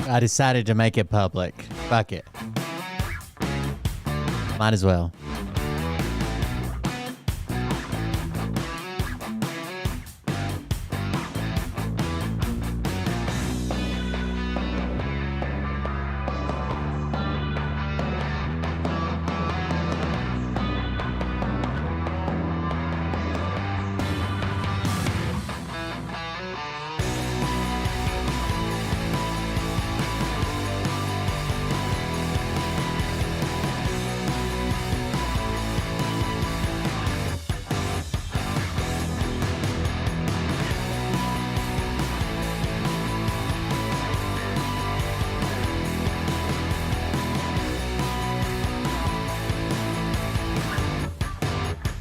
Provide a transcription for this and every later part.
I decided to make it public. Fuck it. Might as well.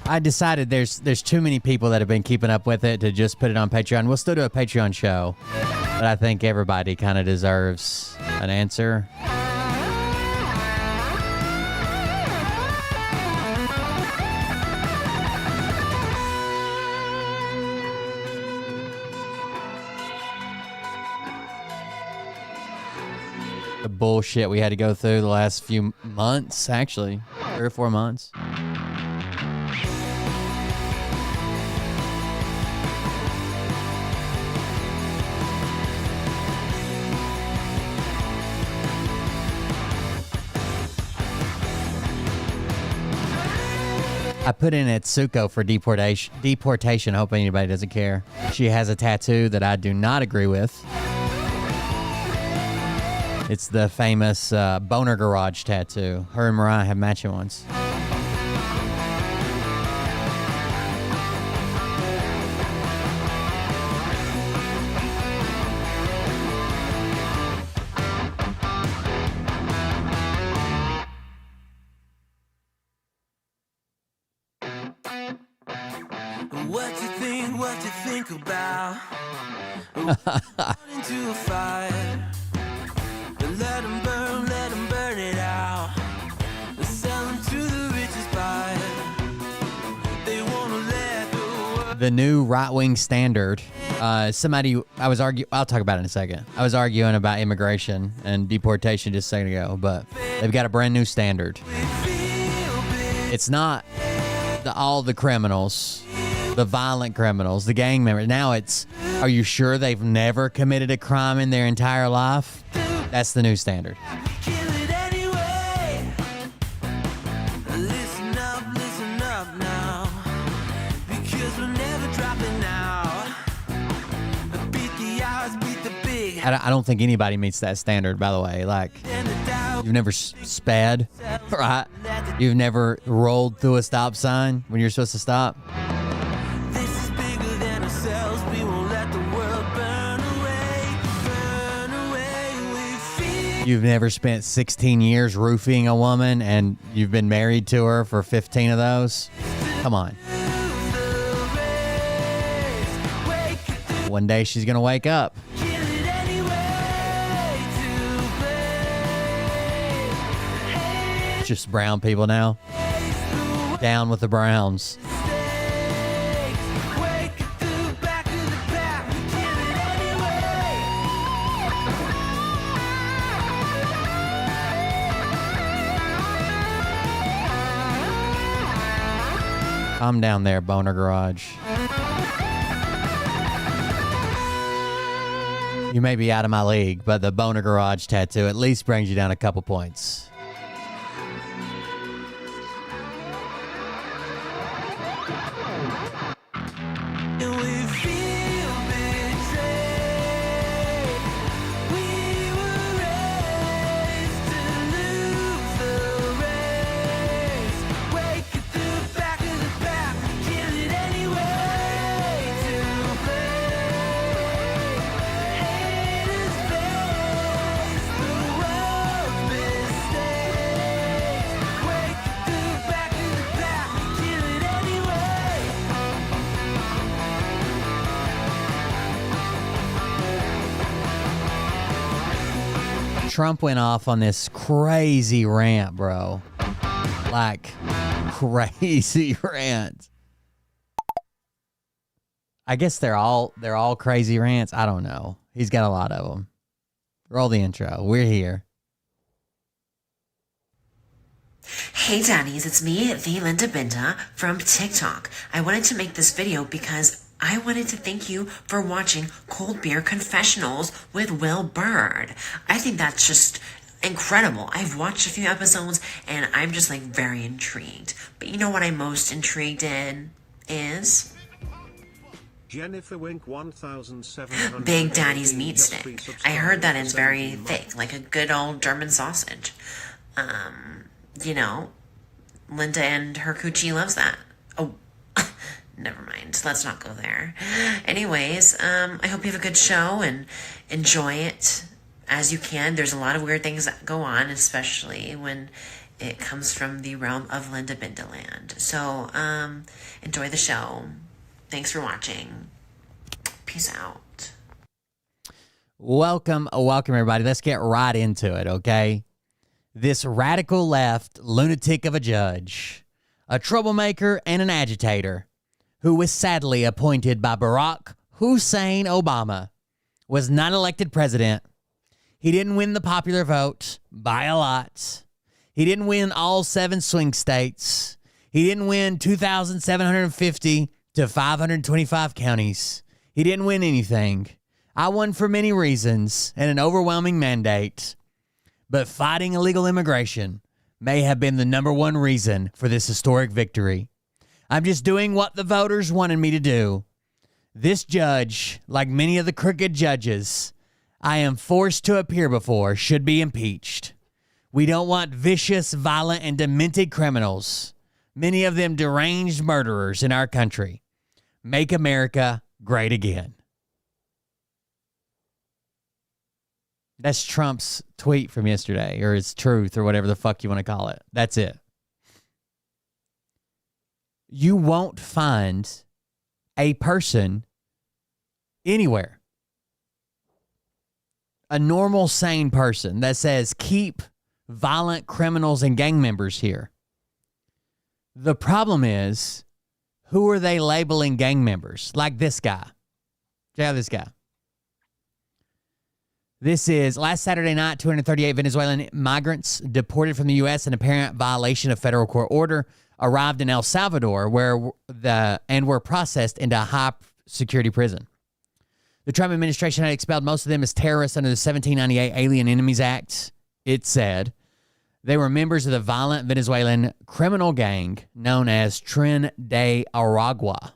I decided there's too many people that have been keeping up with it to just put it on Patreon. We'll still do a Patreon show, but I think everybody kind of deserves an answer. The bullshit we had to go through the last few months, actually, 3 or 4 months. I put in Atsuko for deportation, hoping anybody doesn't care. She has a tattoo that I do not agree with. It's the famous Boner Garage tattoo. Her and Mariah have matching ones. What you think about into a fire. Let them burn it out. Sell them to the richest buyer. They want to let the world. The new right-wing standard. Somebody, I'll talk about it in a second. I was arguing about immigration and deportation just a second ago, but they've got a brand new standard. It's not all the criminals, the violent criminals, the gang members. Now it's, are you sure they've never committed a crime in their entire life? That's the new standard. Kill it anyway. Listen up now. Because we're never dropping out. Beat the odds, beat the big. I don't think anybody meets that standard, by the way. Like, you've never sped, right? You've never rolled through a stop sign when you're supposed to stop. This is bigger than ourselves. We won't let the world burn away. Burn away. We feel. You've never spent 16 years roofing a woman and you've been married to her for 15 of those. Come on. One day she's gonna wake up. Just brown people now. Down with the Browns. Calm down there, Boner Garage. You may be out of my league, but the Boner Garage tattoo at least brings you down a couple points. Trump went off on this crazy rant, bro. Like, crazy rant. I guess they're all crazy rants. I don't know. He's got a lot of them. Roll the intro. We're here. Hey daddies, it's me, the Linda Binda from TikTok. I wanted to make this video because I wanted to thank you for watching Cold Beer Confessionals with Will Bird. I think that's just incredible. I've watched a few episodes and I'm just like very intrigued. But you know what I'm most intrigued in is Jennifer Wink 1700 Big Daddy's meat stick. I heard that it's very thick, like a good old German sausage. You know, Linda and her coochie loves that. Oh, never mind. Let's not go there. Anyways, I hope you have a good show and enjoy it as you can. There's a lot of weird things that go on, especially when it comes from the realm of Linda Bindaland. So, enjoy the show. Thanks for watching. Peace out. Welcome, everybody. Let's get right into it, okay? This radical left lunatic of a judge, a troublemaker and an agitator, who was sadly appointed by Barack Hussein Obama, was not elected president. He didn't win the popular vote by a lot. He didn't win all 7 swing states. He didn't win 2,750 to 525 counties. He didn't win anything. I won for many reasons and an overwhelming mandate. But fighting illegal immigration may have been the number one reason for this historic victory. I'm just doing what the voters wanted me to do. This judge, like many of the crooked judges I am forced to appear before, should be impeached. We don't want vicious, violent, and demented criminals, many of them deranged murderers in our country. Make America great again. That's Trump's tweet from yesterday, or his truth, or whatever the fuck you want to call it. That's it. You won't find a person anywhere, a normal, sane person that says, keep violent criminals and gang members here. The problem is, who are they labeling gang members? Like this guy. Check out this guy. This is last Saturday night, 238 Venezuelan migrants deported from the U.S. in apparent violation of federal court order arrived in El Salvador were processed into a high-security prison. The Trump administration had expelled most of them as terrorists under the 1798 Alien Enemies Act, it said. They were members of the violent Venezuelan criminal gang known as Tren de Aragua.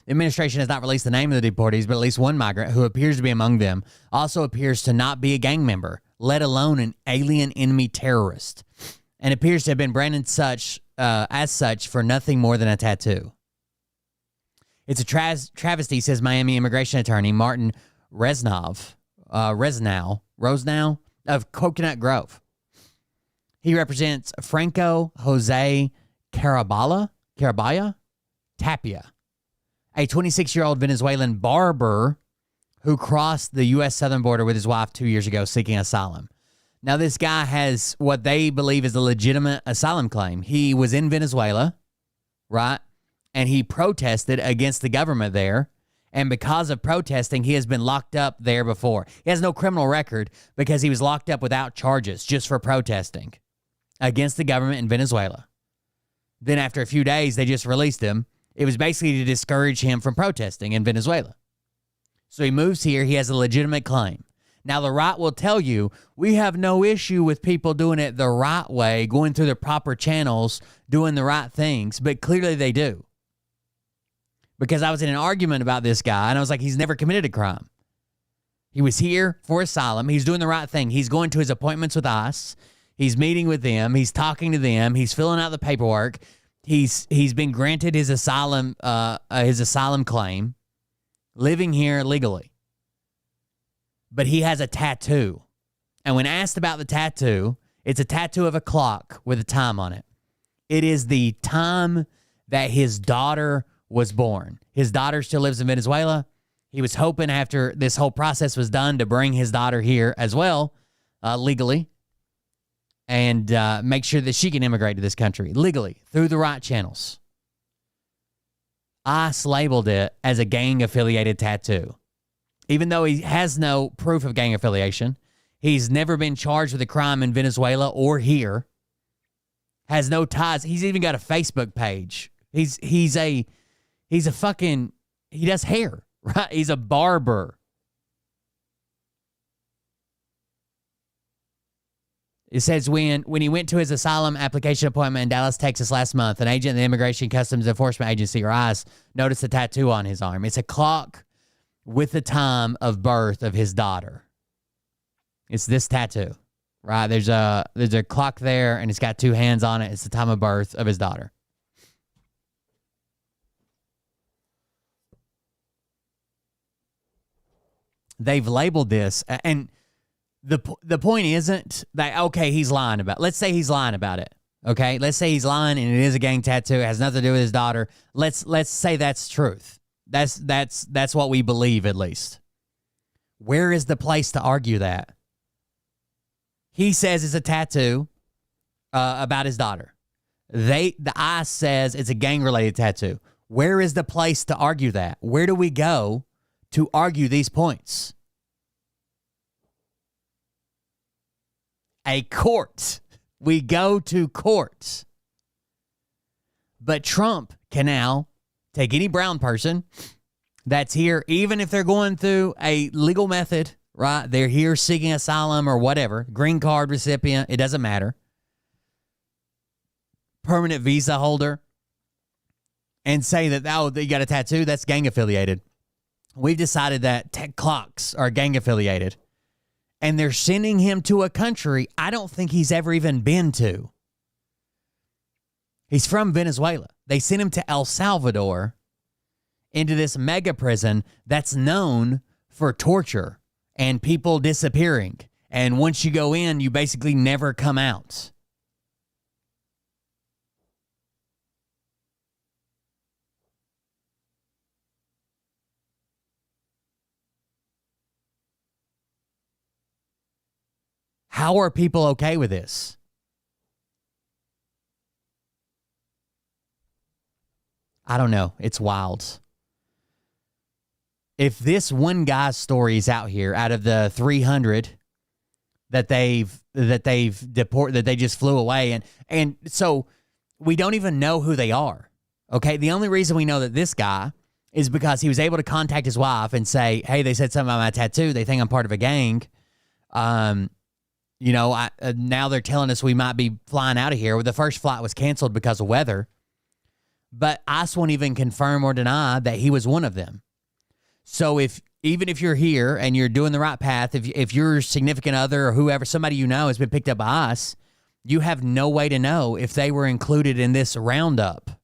The administration has not released the name of the deportees, but at least one migrant who appears to be among them also appears to not be a gang member, let alone an alien enemy terrorist, and appears to have been branded as such for nothing more than a tattoo. It's a travesty, says Miami immigration attorney Martin Resnow of Coconut Grove. He represents Franco Jose Carabaya Tapia, a 26-year-old Venezuelan barber who crossed the U.S. southern border with his wife 2 years ago seeking asylum. Now, this guy has what they believe is a legitimate asylum claim. He was in Venezuela, right? And he protested against the government there. And because of protesting, he has been locked up there before. He has no criminal record because he was locked up without charges just for protesting against the government in Venezuela. Then after a few days, they just released him. It was basically to discourage him from protesting in Venezuela. So he moves here. He has a legitimate claim. Now, the right will tell you, we have no issue with people doing it the right way, going through the proper channels, doing the right things. But clearly they do. Because I was in an argument about this guy, and I was like, he's never committed a crime. He was here for asylum. He's doing the right thing. He's going to his appointments with ICE. He's meeting with them. He's talking to them. He's filling out the paperwork. He's been granted his asylum claim, living here legally. But he has a tattoo. And when asked about the tattoo, it's a tattoo of a clock with a time on it. It is the time that his daughter was born. His daughter still lives in Venezuela. He was hoping after this whole process was done to bring his daughter here as well. legally and make sure that she can immigrate to this country legally through the right channels. ICE labeled it as a gang-affiliated tattoo. Even though he has no proof of gang affiliation, he's never been charged with a crime in Venezuela or here, has no ties. He's even got a Facebook page. He does hair, right? He's a barber. It says when he went to his asylum application appointment in Dallas, Texas last month, an agent of the Immigration Customs Enforcement Agency, or ICE, noticed a tattoo on his arm. It's a clock with the time of birth of his daughter. It's this tattoo, right? There's a clock there, and it's got two hands on it. It's the time of birth of his daughter. They've labeled this, and the point isn't that, okay, he's lying about it. Let's say he's lying about it, okay? Let's say he's lying and it is a gang tattoo. It has nothing to do with his daughter. Let's say that's truth. That's what we believe, at least. Where is the place to argue that? He says it's a tattoo about his daughter. The ICE says it's a gang-related tattoo. Where is the place to argue that? Where do we go to argue these points? A court. We go to court. But Trump can now take any brown person that's here, even if they're going through a legal method, right? They're here seeking asylum or whatever, green card recipient, it doesn't matter. Permanent visa holder, and say that, oh, you got a tattoo, that's gang affiliated. We've decided that tech clocks are gang affiliated. And they're sending him to a country I don't think he's ever even been to. He's from Venezuela. They sent him to El Salvador, into this mega prison that's known for torture and people disappearing. And once you go in, you basically never come out. How are people okay with this? I don't know. It's wild. If this one guy's story is out here, out of the 300 that they just flew away, and so we don't even know who they are. Okay, the only reason we know that this guy is because he was able to contact his wife and say, "Hey, they said something about my tattoo. They think I'm part of a gang. Now they're telling us we might be flying out of here." Well, the first flight was canceled because of weather, but ICE won't even confirm or deny that he was one of them. So even if you're here and you're doing the right path, if your significant other or whoever, somebody you know has been picked up by ICE, you have no way to know if they were included in this roundup.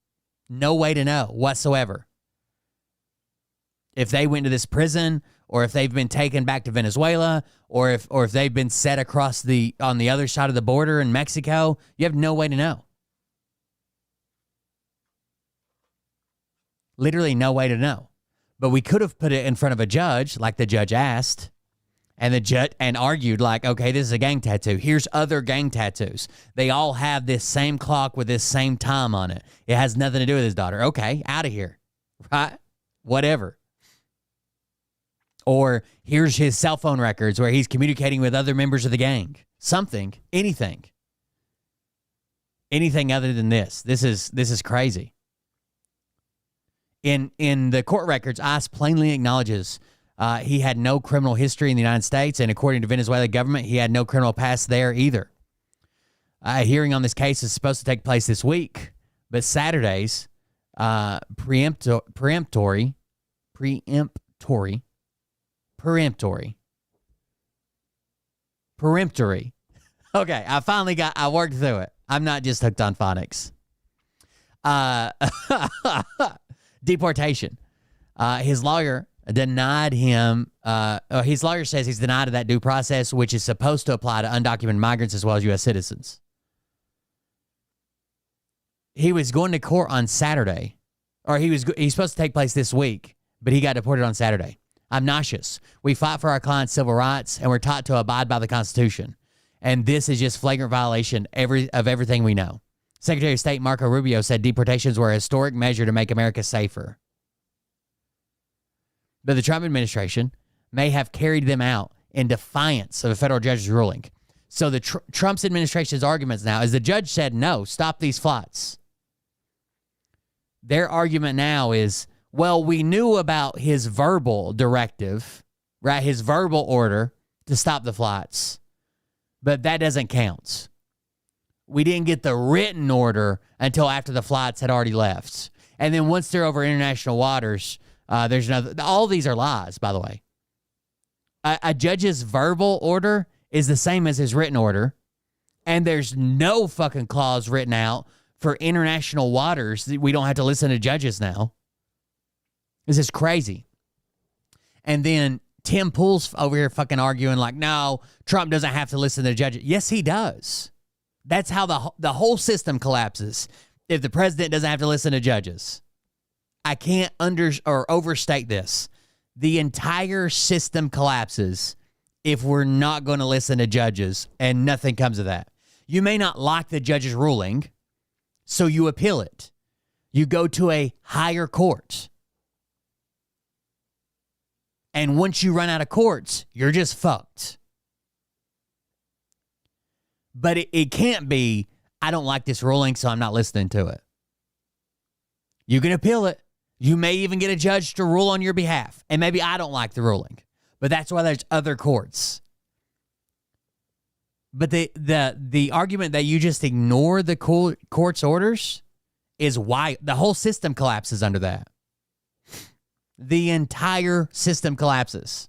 No way to know whatsoever. If they went to this prison, or if they've been taken back to Venezuela, or if they've been set across on the other side of the border in Mexico, you have no way to know. Literally no way to know. But we could have put it in front of a judge, like the judge asked, and the judge and argued, like, okay, this is a gang tattoo. Here's other gang tattoos. They all have this same clock with this same time on it. It has nothing to do with his daughter. Okay, out of here, right? Whatever. Or here's his cell phone records where he's communicating with other members of the gang. Something, anything other than this. This is crazy. In the court records, ICE plainly acknowledges he had no criminal history in the United States, and according to Venezuela government, he had no criminal past there either. A hearing on this case is supposed to take place this week, but Saturday's peremptory. Okay, I worked through it. I'm not just hooked on phonics. Deportation. His lawyer denied him. His lawyer says he's denied of that due process, which is supposed to apply to undocumented migrants as well as U.S. citizens. He was going to court on Saturday, or he's supposed to take place this week, but he got deported on Saturday. Obnoxious. We fight for our clients' civil rights, and we're taught to abide by the Constitution. And this is just flagrant violation of everything we know. Secretary of State Marco Rubio said deportations were a historic measure to make America safer. But the Trump administration may have carried them out in defiance of a federal judge's ruling. So the Trump's administration's arguments now is the judge said, no, stop these flights. Their argument now is, well, we knew about his verbal directive, right? His verbal order to stop the flights, but that doesn't count. We didn't get the written order until after the flights had already left. And then once they're over international waters, there's another. All these are lies, by the way. A judge's verbal order is the same as his written order, and there's no fucking clause written out for international waters. We don't have to listen to judges now. This is crazy. And then Tim Pool's over here fucking arguing like, no, Trump doesn't have to listen to judges. Yes, he does. That's how the whole system collapses if the president doesn't have to listen to judges. I can't overstate this. The entire system collapses if we're not going to listen to judges, and nothing comes of that. You may not like the judge's ruling, so you appeal it. You go to a higher court. And once you run out of courts, you're just fucked. But it can't be, I don't like this ruling, so I'm not listening to it. You can appeal it. You may even get a judge to rule on your behalf. And maybe I don't like the ruling. But that's why there's other courts. But the argument that you just ignore the court's orders is why the whole system collapses under that. The entire system collapses.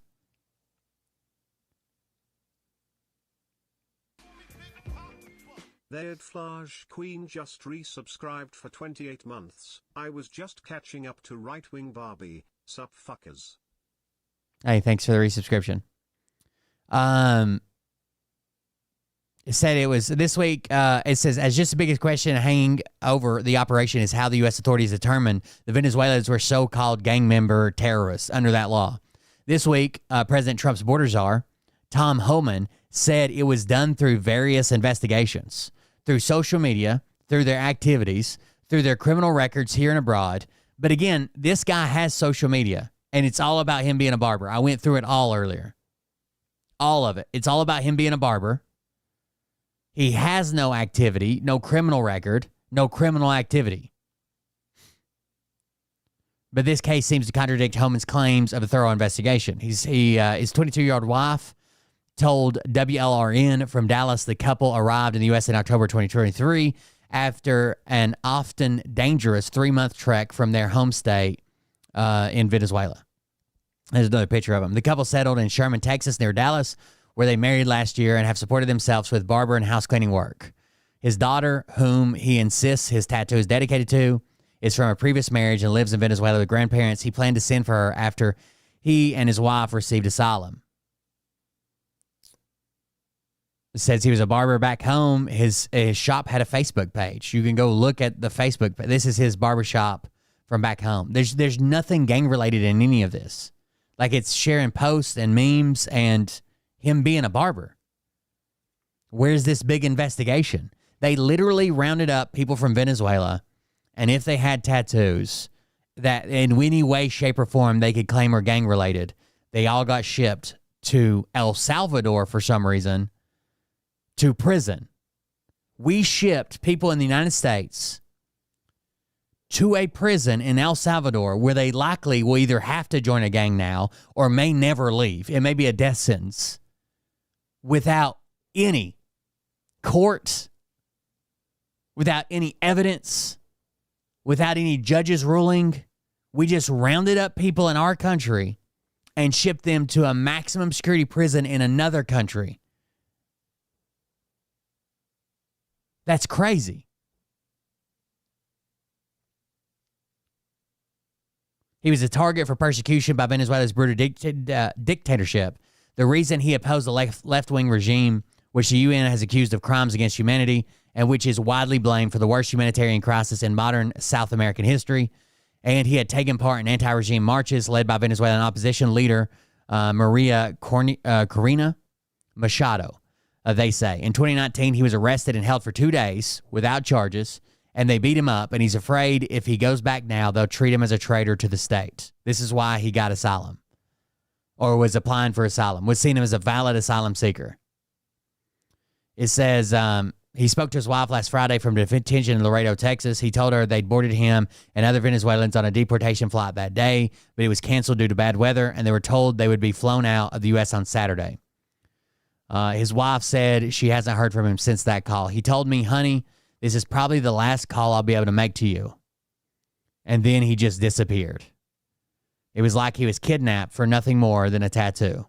They'd Flage Queen just resubscribed for 28 months. I was just catching up to right-wing Barbie. Sup fuckers. Hey, thanks for the resubscription. It said it was this week. It says, as just the biggest question hanging over the operation is how the U.S. authorities determined the Venezuelans were so-called gang member terrorists under that law. This week, President Trump's border czar, Tom Homan, said it was done through various investigations, through social media, through their activities, through their criminal records here and abroad. But again, this guy has social media, and it's all about him being a barber. I went through it all earlier. All of it. It's all about him being a barber. He has no activity, no criminal record, no criminal activity. But this case seems to contradict Homan's claims of a thorough investigation. His 22-year-old wife told WLRN from Dallas the couple arrived in the U.S. in October 2023 after an often dangerous 3-month trek from their home state in Venezuela. There's another picture of them. The couple settled in Sherman, Texas, near Dallas, where they married last year and have supported themselves with barber and house cleaning work. His daughter, whom he insists his tattoo is dedicated to, is from a previous marriage and lives in Venezuela with grandparents he planned to send for her after he and his wife received asylum. It says he was a barber back home. His shop had a Facebook page. You can go look at the Facebook page. This is his barber shop from back home. There's nothing gang related in any of this. Like, it's sharing posts and memes and him being a barber. Where's this big investigation? They literally rounded up people from Venezuela, and if they had tattoos that in any way, shape, or form they could claim were gang related, they all got shipped to El Salvador for some reason to prison. We shipped people in the United States to a prison in El Salvador where they likely will either have to join a gang now or may never leave. It may be a death sentence. Without any court, without any evidence, without any judge's ruling, we just rounded up people in our country and shipped them to a maximum security prison in another country. That's crazy. He was a target for persecution by Venezuela's brutal dictatorship. The reason he opposed the left-wing regime, which the UN has accused of crimes against humanity and which is widely blamed for the worst humanitarian crisis in modern South American history. And he had taken part in anti-regime marches led by Venezuelan opposition leader Maria Corina Machado. they say. In 2019, he was arrested and held for 2 days without charges, and they beat him up, and he's afraid if he goes back now, they'll treat him as a traitor to the state. This is why he got asylum, or was applying for asylum, was seen him as a valid asylum seeker. It says he spoke to his wife last Friday from detention in Laredo, Texas. He told her they'd boarded him and other Venezuelans on a deportation flight that day, but it was canceled due to bad weather, and they were told they would be flown out of the U.S. on Saturday. His wife said she hasn't heard from him since that call. He told me, honey, this is probably the last call I'll be able to make to you. And then he just disappeared. It was like he was kidnapped for nothing more than a tattoo.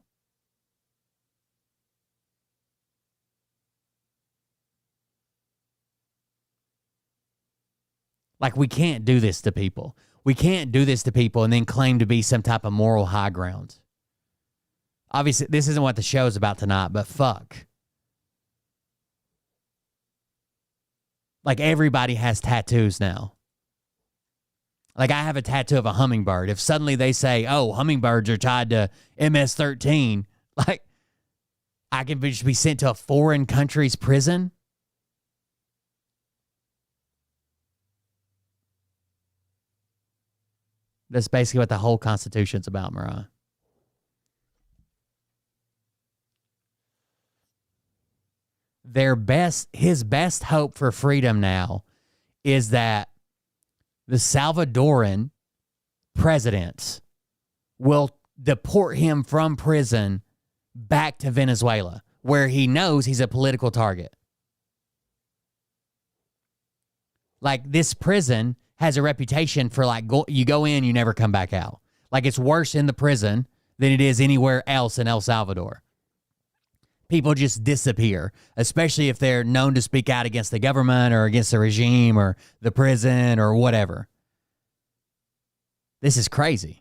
Like, we can't do this to people. We can't do this to people and then claim to be some type of moral high ground. Obviously, this isn't what the show's about tonight, but fuck. Like, everybody has tattoos now. Like, I have a tattoo of a hummingbird. If suddenly they say, oh, hummingbirds are tied to MS-13, like, I can just be sent to a foreign country's prison. That's basically what the whole Constitution's about, Mariah. His best hope for freedom now is that the Salvadoran presidents will deport him from prison back to Venezuela, where he knows he's a political target. Like, this prison has a reputation for, like, you go in, you never come back out. Like, it's worse in the prison than it is anywhere else in El Salvador. People just disappear, especially if they're known to speak out against the government or against the regime or the prison or whatever. This is crazy.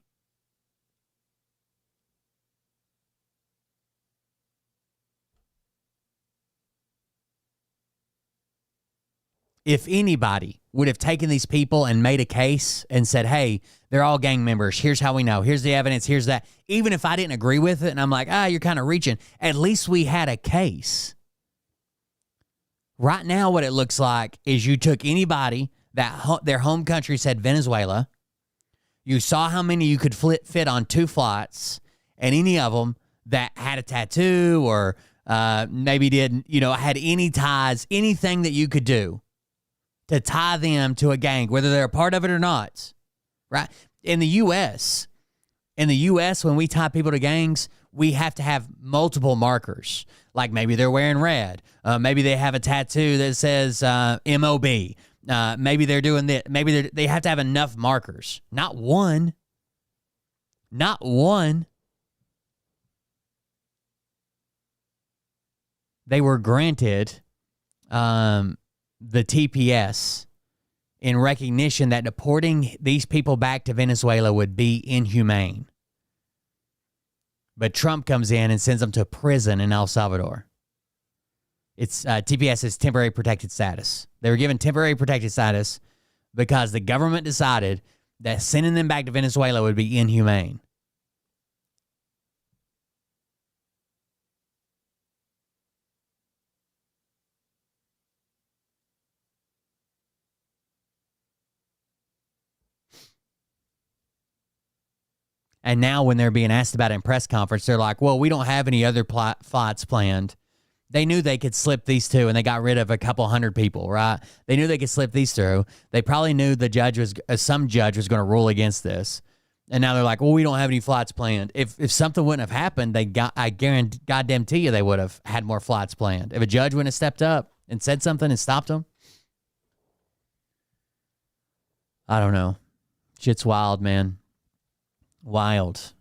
If anybody would have taken these people and made a case and said, hey, they're all gang members. Here's how we know. Here's the evidence. Here's that. Even if I didn't agree with it and I'm like, you're kind of reaching, at least we had a case. Right now, what it looks like is you took anybody that their home country said Venezuela. You saw how many you could fit on 2 flights, and any of them that had a tattoo or maybe didn't, had any ties, anything that you could do to tie them to a gang, whether they're a part of it or not, right? In the U.S., when we tie people to gangs, we have to have multiple markers. Like, maybe they're wearing red. Maybe they have a tattoo that says MOB. Maybe they're doing this. Maybe they have to have enough markers. Not one. Not one. They were granted the TPS in recognition that deporting these people back to Venezuela would be inhumane. But Trump comes in and sends them to prison in El Salvador. It's TPS is temporary protected status. They were given temporary protected status because the government decided that sending them back to Venezuela would be inhumane. And now when they're being asked about it in press conference, they're like, well, we don't have any other flights planned. They knew they could slip these two, and they got rid of a couple hundred people, right? They knew they could slip these through. They probably knew some judge was going to rule against this. And now they're like, well, we don't have any flights planned. If something wouldn't have happened, I guarantee, goddamn to you, they would have had more flights planned. If a judge wouldn't have stepped up and said something and stopped them. I don't know. Shit's wild, man. Wild.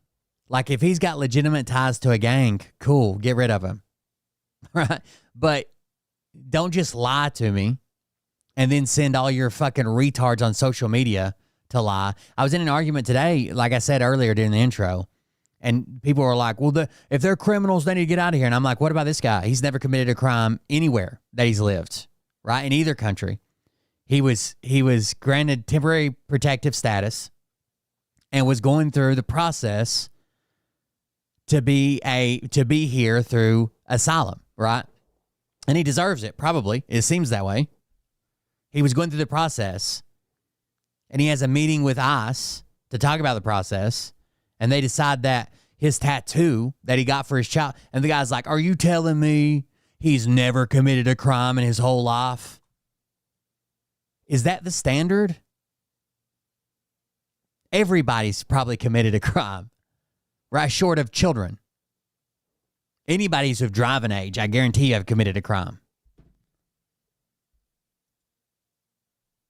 Like, if he's got legitimate ties to a gang, cool, get rid of him. Right? But don't just lie to me and then send all your fucking retards on social media to lie. I was in an argument today, like I said earlier during the intro, and people were like, well, if they're criminals, they need to get out of here. And I'm like, what about this guy? He's never committed a crime anywhere that he's lived, right? In either country. He was granted temporary protective status and was going through the process to be here through asylum, right? And he deserves it, probably. It seems that way. He was going through the process, and he has a meeting with ICE to talk about the process, and they decide that his tattoo that he got for his child, and the guy's like, are you telling me he's never committed a crime in his whole life? Is that the standard? Everybody's probably committed a crime, right? Short of children. Anybody who's of driving age, I guarantee you have committed a crime.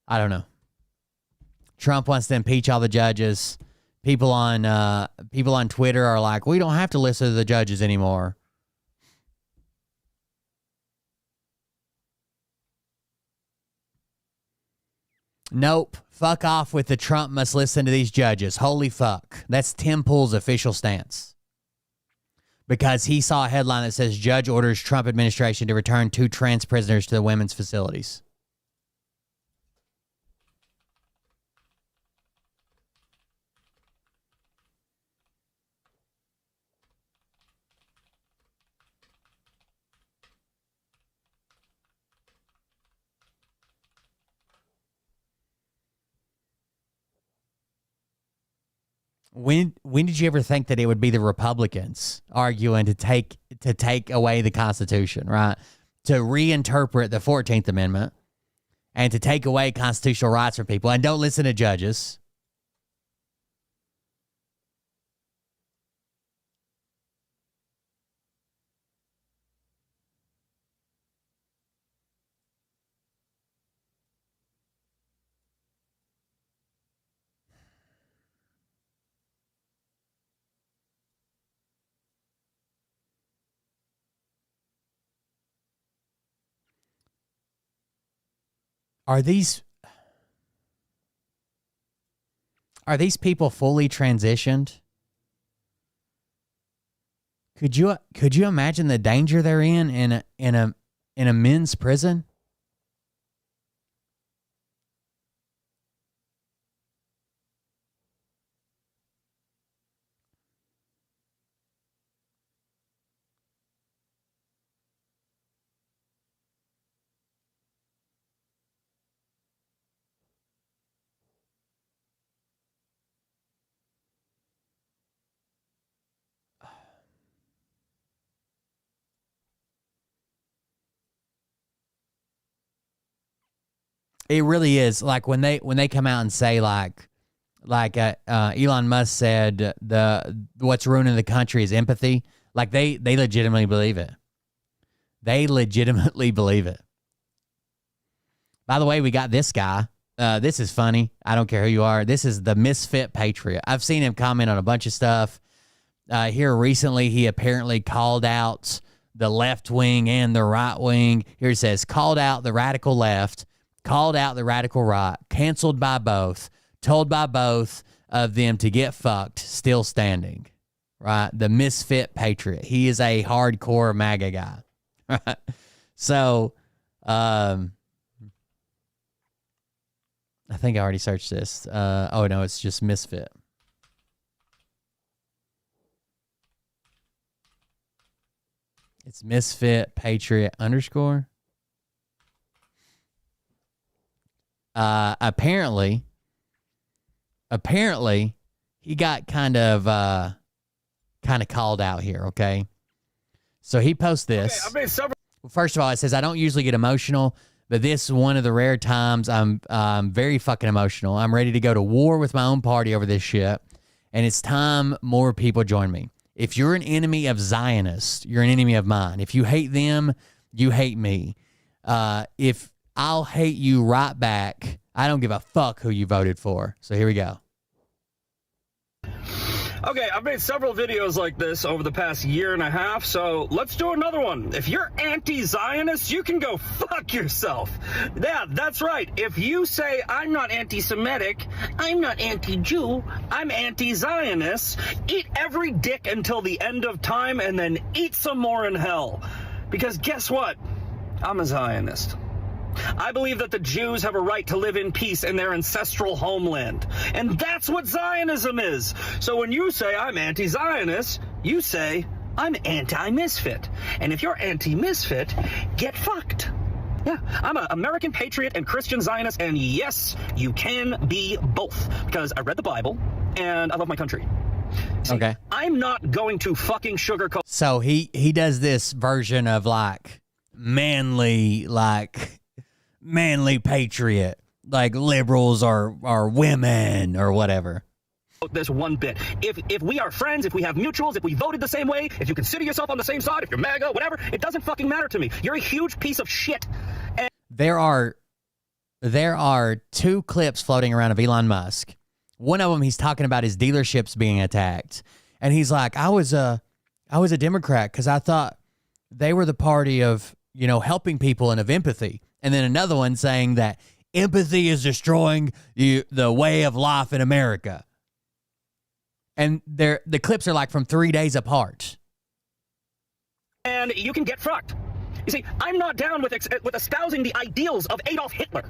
I don't know. Trump wants to impeach all the judges. People on Twitter are like, we don't have to listen to the judges anymore. Nope. Fuck off with the Trump must listen to these judges. Holy fuck. That's Tim Pool's official stance. Because he saw a headline that says judge orders Trump administration to return 2 trans prisoners to the women's facilities. When did you ever think that it would be the Republicans arguing to take away the Constitution, right? To reinterpret the 14th Amendment and to take away constitutional rights for people and don't listen to judges. Are these people fully transitioned? Could you imagine the danger they're in a men's prison? It really is. Like when they come out and say like Elon Musk said what's ruining the country is empathy. Like they legitimately believe it. They legitimately believe it. By the way, we got this guy. This is funny. I don't care who you are. This is the Misfit Patriot. I've seen him comment on a bunch of stuff. Here recently, he apparently called out the left wing and the right wing. Here it says, called out the radical left, called out the radical right, canceled by both, told by both of them to get fucked, still standing. Right? The Misfit Patriot. He is a hardcore MAGA guy. Right? So, I think I already searched this. Oh, no, it's just Misfit. It's Misfit Patriot _ apparently he got kind of called out here, okay? So he posts this. Okay, first of all, it says, I don't usually get emotional, but this is one of the rare times I'm very fucking emotional. I'm ready to go to war with my own party over this shit, and it's time more people join me. If you're an enemy of Zionists, you're an enemy of mine. If you hate them, you hate me. If I'll hate you right back, I don't give a fuck who you voted for. So here we go. Okay, I've made several videos like this over the past year and a half, so let's do another one. If you're anti-Zionist, you can go fuck yourself. Yeah, that's right. If you say I'm not anti-Semitic, I'm not anti-Jew, I'm anti-Zionist, eat every dick until the end of time and then eat some more in hell. Because guess what? I'm a Zionist. I believe that the Jews have a right to live in peace in their ancestral homeland. And that's what Zionism is. So when you say I'm anti-Zionist, you say I'm anti-misfit. And if you're anti-misfit, get fucked. Yeah, I'm an American patriot and Christian Zionist, and yes, you can be both. Because I read the Bible, and I love my country. See, Okay. I'm not going to fucking sugarcoat. So he does this version of like manly patriot, like liberals are women or whatever. This one bit. If we are friends, if we have mutuals, if we voted the same way, if you consider yourself on the same side, if you're MAGA, whatever, it doesn't fucking matter to me. You're a huge piece of shit. And There are 2 clips floating around of Elon Musk. One of them, he's talking about his dealerships being attacked, and he's like, I was a Democrat because I thought they were the party of, you know, helping people and of empathy. And then another one saying that empathy is destroying the way of life in America. And the clips are like from 3 days apart. and you can get fucked. You see, I'm not down with espousing the ideals of Adolf Hitler.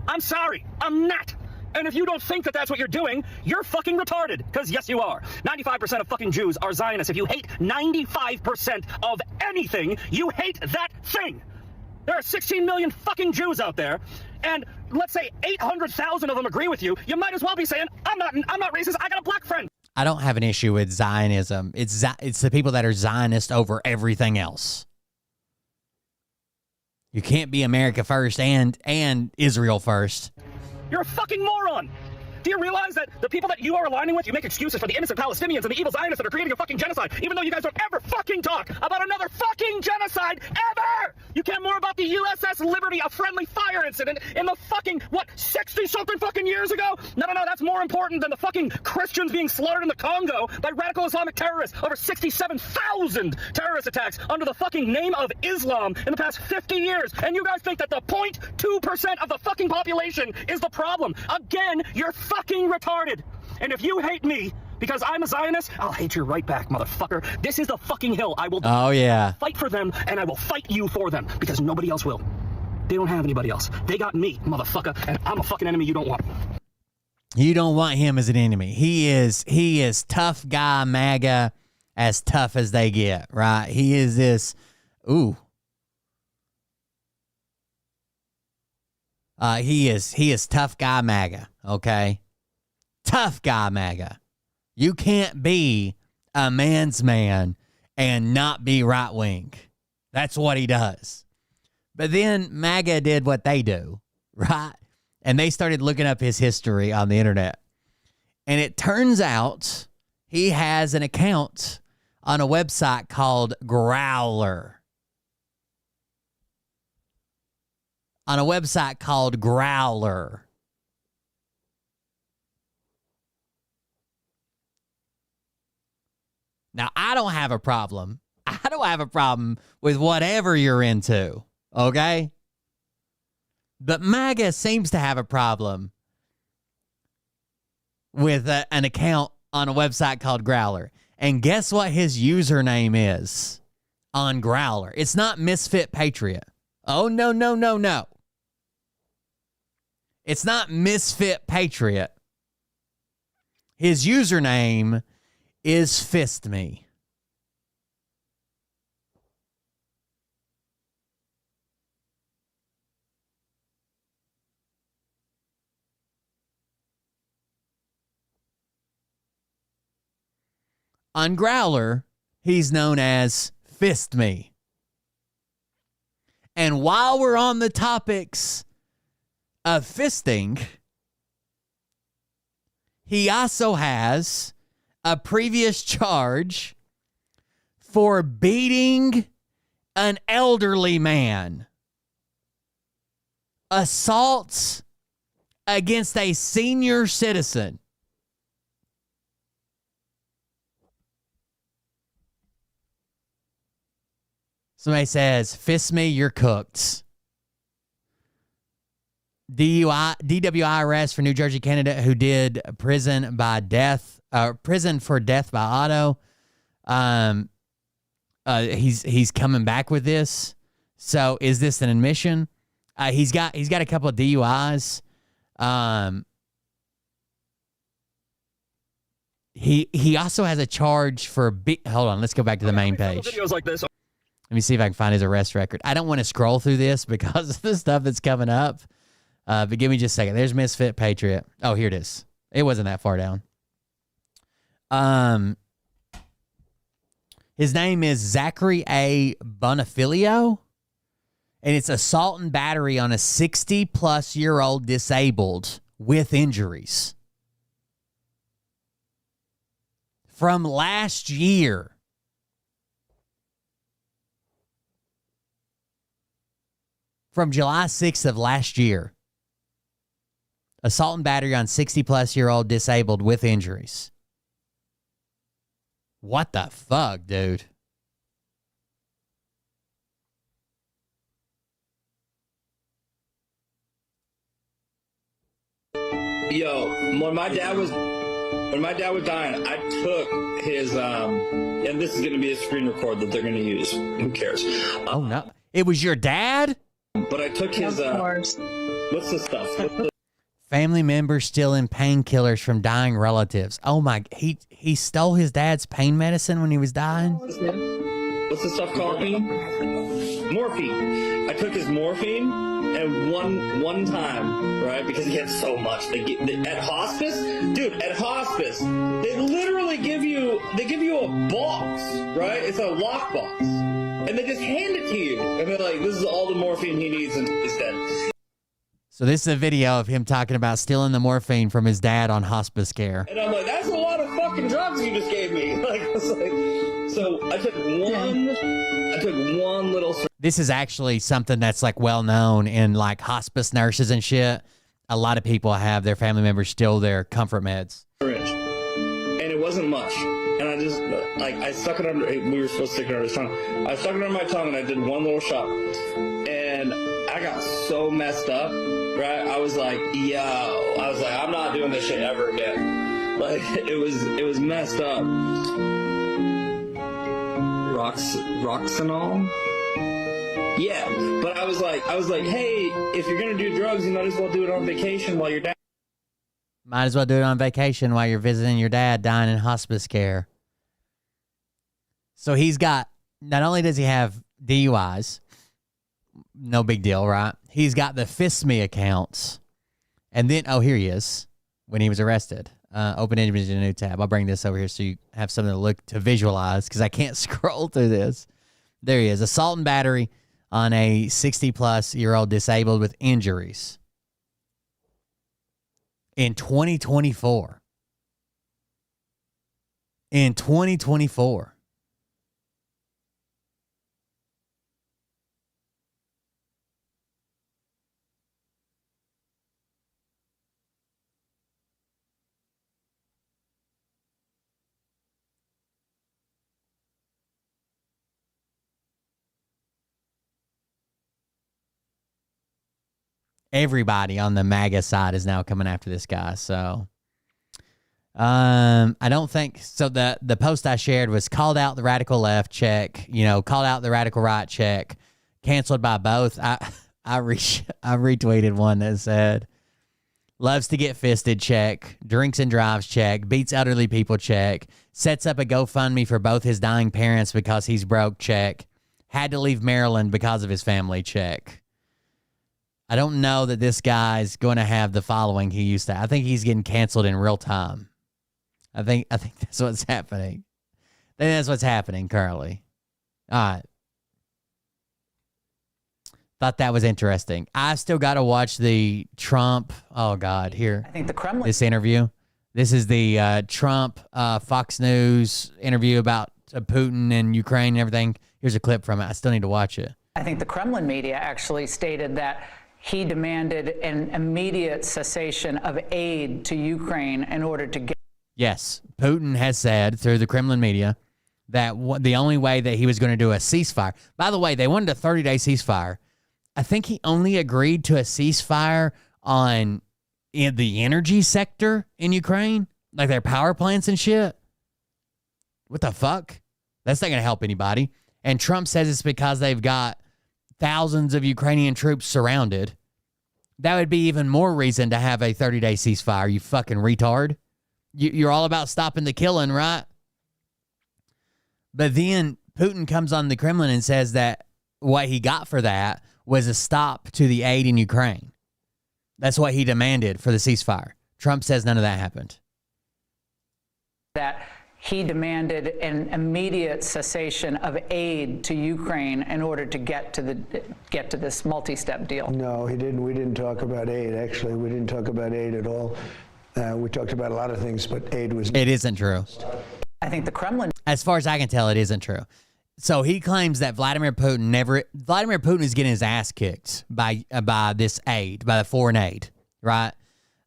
I'm sorry, I'm not. And if you don't think that that's what you're doing, you're fucking retarded. Because yes, you are. 95% of fucking Jews are Zionists. If you hate 95% of anything, you hate that thing. There are 16 million fucking Jews out there, and let's say 800,000 of them agree with you. You might as well be saying, I'm not racist, I got a black friend. I don't have an issue with Zionism. It's the people that are Zionist over everything else. You can't be America first and Israel first. You're a fucking moron. Do you realize that the people that you are aligning with, you make excuses for the innocent Palestinians and the evil Zionists that are creating a fucking genocide, even though you guys don't ever fucking talk about another fucking genocide ever! You care more about the USS Liberty, a friendly fire incident in the fucking, 60-something fucking years ago? No, that's more important than the fucking Christians being slaughtered in the Congo by radical Islamic terrorists. Over 67,000 terrorist attacks under the fucking name of Islam in the past 50 years. And you guys think that the 0.2% of the fucking population is the problem. Again, you're fucking retarded. And if you hate me because I'm a Zionist, I'll hate you right back, motherfucker. This is the fucking hill. I will fight for them, and I will fight you for them, because nobody else will. They don't have anybody else. They got me, motherfucker, and I'm a fucking enemy you don't want. You don't want him as an enemy. He is tough guy MAGA, as tough as they get, right? He is this, he is tough guy MAGA, okay? Tough guy MAGA. You can't be a man's man and not be right wing. That's what he does. But then MAGA did what they do, right? And they started looking up his history on the internet. And it turns out he has an account on a website called Growler. On a website called Growler. Now, I don't have a problem. I don't have a problem with whatever you're into, okay? But MAGA seems to have a problem with an account on a website called Growler. And guess what his username is on Growler? It's not Misfit Patriot. Oh, no. It's not Misfit Patriot. His username is Fist Me. On Growler, he's known as Fist Me. And while we're on the topics of fisting, he also has a previous charge for beating an elderly man. Assault against a senior citizen. Somebody says, fist me, you're cooked. DWI arrest for New Jersey candidate who did prison for death by auto. He's coming back with this. So is this an admission? He's got a couple of DUIs. He also has a charge for hold on, let's go back to the main page. Videos like this. Let me see if I can find his arrest record. I don't want to scroll through this because of the stuff that's coming up. But give me just a second. There's Misfit Patriot. Oh, here it is. It wasn't that far down. His name is Zachary A. Bonifilio, and it's assault and battery on a 60-plus-year-old disabled with injuries. From last year. From July 6th of last year. Assault and battery on 60-plus-year-old disabled with injuries. What the fuck, dude? Yo, when my dad was dying, I took his and this is gonna be a screen record that they're gonna use. Who cares? Oh no. It was your dad? But I took his what's the stuff? Family members stealing painkillers from dying relatives. Oh my, he stole his dad's pain medicine when he was dying? What's the stuff called? Morphine. I took his morphine, and one time, right, because he had so much. At hospice, dude, at hospice, they literally give you a box, right? It's a lockbox, and they just hand it to you, and they're like, "This is all the morphine he needs, and he's dead." So this is a video of him talking about stealing the morphine from his dad on hospice care. And I'm like, that's a lot of fucking drugs you just gave me. Like, it's like, so I took one little. This is actually something that's like well known in like hospice nurses and shit. A lot of people have their family members steal their comfort meds. Syringe. And it wasn't much. And I just, like, I stuck it under, we were supposed to stick it under his tongue. I stuck it under my tongue and I did one little shot. And I got so messed up, right? I was like, I'm not doing this shit ever again. Like, it was messed up. Roxanol? Yeah, but I was like, hey, if you're gonna do drugs, you might as well do it on vacation while you're down. Might as well do it on vacation while you're visiting your dad dying in hospice care. So he's got, not only does he have DUIs, no big deal, right? He's got the Fist Me accounts. And then, oh, here he is when he was arrested. Open image in a new tab. I'll bring this over here so you have something to visualize because I can't scroll through this. There he is. Assault and battery on a 60-plus-year-old disabled with injuries. In 2024. In 2024. Everybody on the MAGA side is now coming after this guy. So, I don't think so. The post I shared was called out the radical left, check. Called out the radical right, check. Canceled by both. I retweeted one that said, loves to get fisted, check. Drinks and drives, check. Beats elderly people, check. Sets up a GoFundMe for both his dying parents because he's broke, check. Had to leave Maryland because of his family, check. I don't know that this guy's going to have the following he used to. I think he's getting canceled in real time. I think that's what's happening. I think that's what's happening currently. All right. Thought that was interesting. I still got to watch the Trump. Oh God, here. I think the Kremlin. This interview. This is the Trump Fox News interview about Putin and Ukraine and everything. Here's a clip from it. I still need to watch it. I think the Kremlin media actually stated that he demanded an immediate cessation of aid to Ukraine in order to get. Yes, Putin has said through the Kremlin media that the only way that he was going to do a ceasefire. By the way, they wanted a 30-day ceasefire. I think he only agreed to a ceasefire in the energy sector in Ukraine, like their power plants and shit. What the fuck? That's not going to help anybody. And Trump says it's because they've got thousands of Ukrainian troops surrounded. That would be even more reason to have a 30-day ceasefire, you fucking retard. You're all about stopping the killing, right? But then Putin comes on the Kremlin and says that what he got for that was a stop to the aid in Ukraine. That's what he demanded for the ceasefire. Trump says none of that happened. That he demanded an immediate cessation of aid to Ukraine in order to get to this multi-step deal. No, he didn't. We didn't talk about aid. Actually, we didn't talk about aid at all. We talked about a lot of things, but aid was. It isn't true. I think the Kremlin. As far as I can tell, it isn't true. So he claims that Vladimir Putin is getting his ass kicked by this aid, by the foreign aid, right?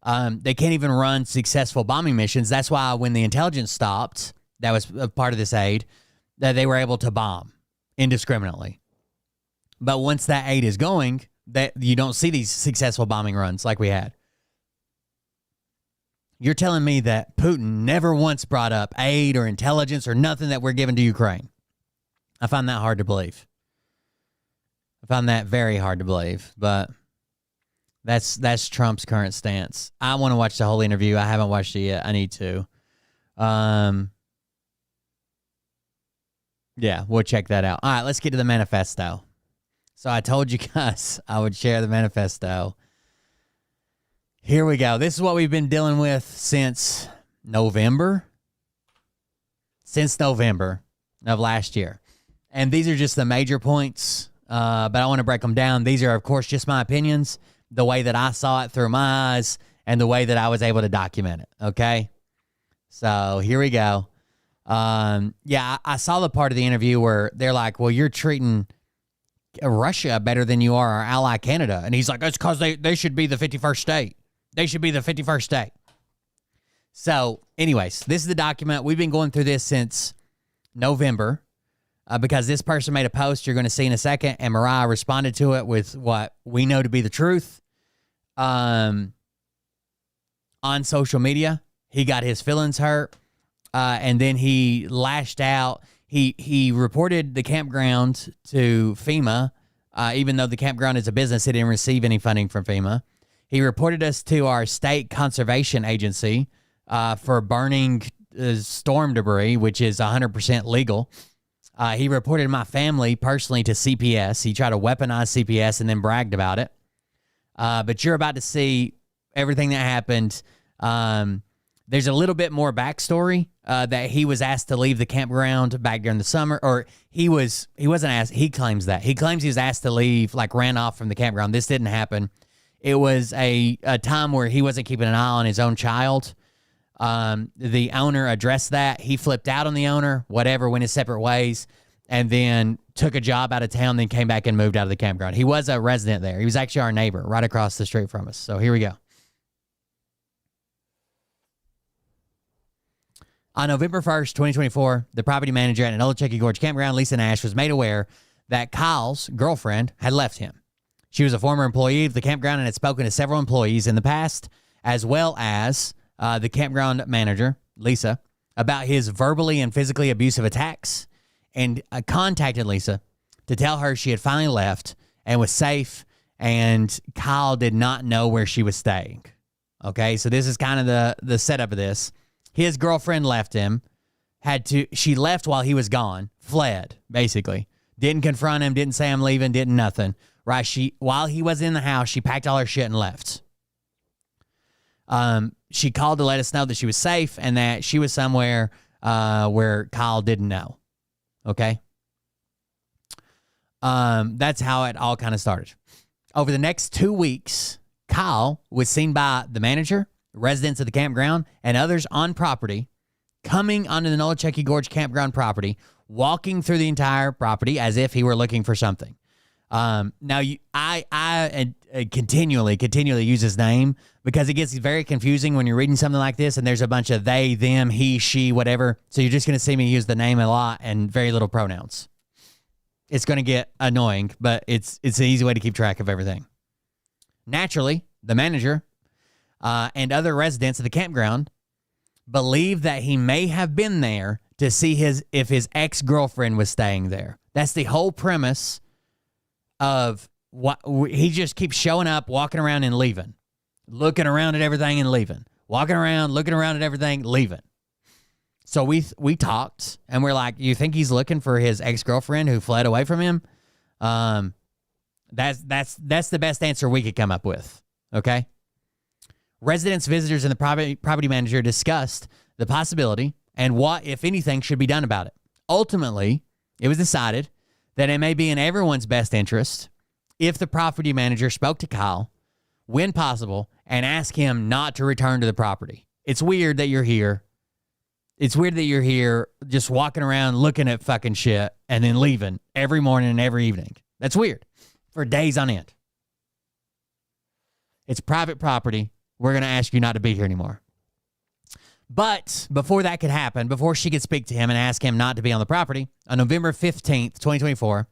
They can't even run successful bombing missions. That's why when the intelligence stopped, that was a part of this aid, that they were able to bomb indiscriminately. But once that aid is going, that you don't see these successful bombing runs like we had. You're telling me that Putin never once brought up aid or intelligence or nothing that we're giving to Ukraine? I find that hard to believe. I find that very hard to believe, but that's Trump's current stance. I want to watch the whole interview. I haven't watched it yet. I need to. Yeah, we'll check that out. All right, let's get to the manifesto. So I told you guys I would share the manifesto. Here we go. This is what we've been dealing with since November. Since November of last year. And these are just the major points, but I want to break them down. These are, of course, just my opinions, the way that I saw it through my eyes, and the way that I was able to document it, okay? So here we go. Yeah, I saw the part of the interview where they're like, well, you're treating Russia better than you are our ally Canada. And he's like, that's because they should be the 51st state. They should be the 51st state. So anyways, this is the document. We've been going through this since November. Because this person made a post you're going to see in a second, and Mariah responded to it with what we know to be the truth. On social media, he got his feelings hurt, and then he lashed out. He reported the campground to FEMA, even though the campground is a business, it didn't receive any funding from FEMA. He reported us to our state conservation agency for burning storm debris, which is 100% legal. He reported my family personally to CPS. He tried to weaponize CPS and then bragged about it. But you're about to see everything that happened. There's a little bit more backstory that he was asked to leave the campground back during the summer, or he wasn't asked. He claims that. He claims he was asked to leave, like ran off from the campground. This didn't happen. It was a time where he wasn't keeping an eye on his own child. The owner addressed that. He flipped out on the owner, whatever, went his separate ways, and then took a job out of town, then came back and moved out of the campground. He was a resident there. He was actually our neighbor right across the street from us. So here we go. On November 1st, 2024, the property manager at an Old Chucky Gorge campground, Lisa Nash, was made aware that Kyle's girlfriend had left him. She was a former employee of the campground and had spoken to several employees in the past, as well as the campground manager, Lisa, about his verbally and physically abusive attacks, and contacted Lisa to tell her she had finally left and was safe, and Kyle did not know where she was staying. Okay, so this is kind of the setup of this. His girlfriend left him, she left while he was gone, fled, basically. Didn't confront him, didn't say I'm leaving, didn't nothing. Right, while he was in the house, she packed all her shit and left. She called to let us know that she was safe and that she was somewhere where Kyle didn't know. Okay? That's how it all kind of started. Over the next 2 weeks, Kyle was seen by the manager, residents of the campground, and others on property coming onto the Nolichucky Gorge campground property, walking through the entire property as if he were looking for something. Now, I continually use his name because it gets very confusing when you're reading something like this and there's a bunch of they, them, he, she, whatever. So you're just going to see me use the name a lot and very little pronouns. It's going to get annoying, but it's an easy way to keep track of everything. Naturally, the manager and other residents of the campground believe that he may have been there to see if his ex-girlfriend was staying there. That's the whole premise of what he just keeps showing up, walking around and leaving, looking around at everything and leaving. walking around, looking around at everything, leaving. So we talked, and we're like, you think he's looking for his ex-girlfriend who fled away from him? That's the best answer we could come up with, okay? Residents, visitors, and the property manager discussed the possibility and what, if anything, should be done about it. Ultimately, it was decided that it may be in everyone's best interest if the property manager spoke to Kyle, when possible, and asked him not to return to the property. It's weird that you're here. It's weird that you're here just walking around looking at fucking shit and then leaving every morning and every evening. That's weird. For days on end. It's private property. We're going to ask you not to be here anymore. But before that could happen, before she could speak to him and ask him not to be on the property, on November 15th, 2024,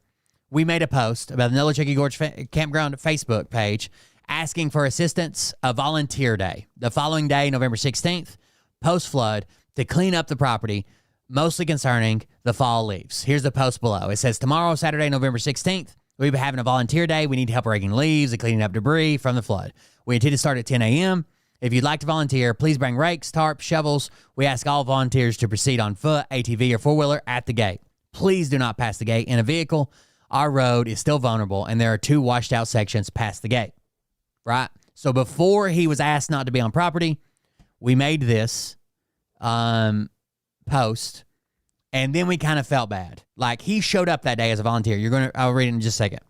we made a post about the Nolichucky Gorge Campground Facebook page asking for assistance, a volunteer day. The following day, November 16th, post-flood, to clean up the property, mostly concerning the fall leaves. Here's the post below. It says, tomorrow, Saturday, November 16th, we'll be having a volunteer day. We need help raking leaves and cleaning up debris from the flood. We intend to start at 10 a.m. If you'd like to volunteer, please bring rakes, tarps, shovels. We ask all volunteers to proceed on foot, ATV, or four-wheeler at the gate. Please do not pass the gate in a vehicle. Our road is still vulnerable, and there are 2 washed-out sections past the gate. Right? So before he was asked not to be on property, we made this post, and then we kind of felt bad. Like, he showed up that day as a volunteer. I'll read it in just a second.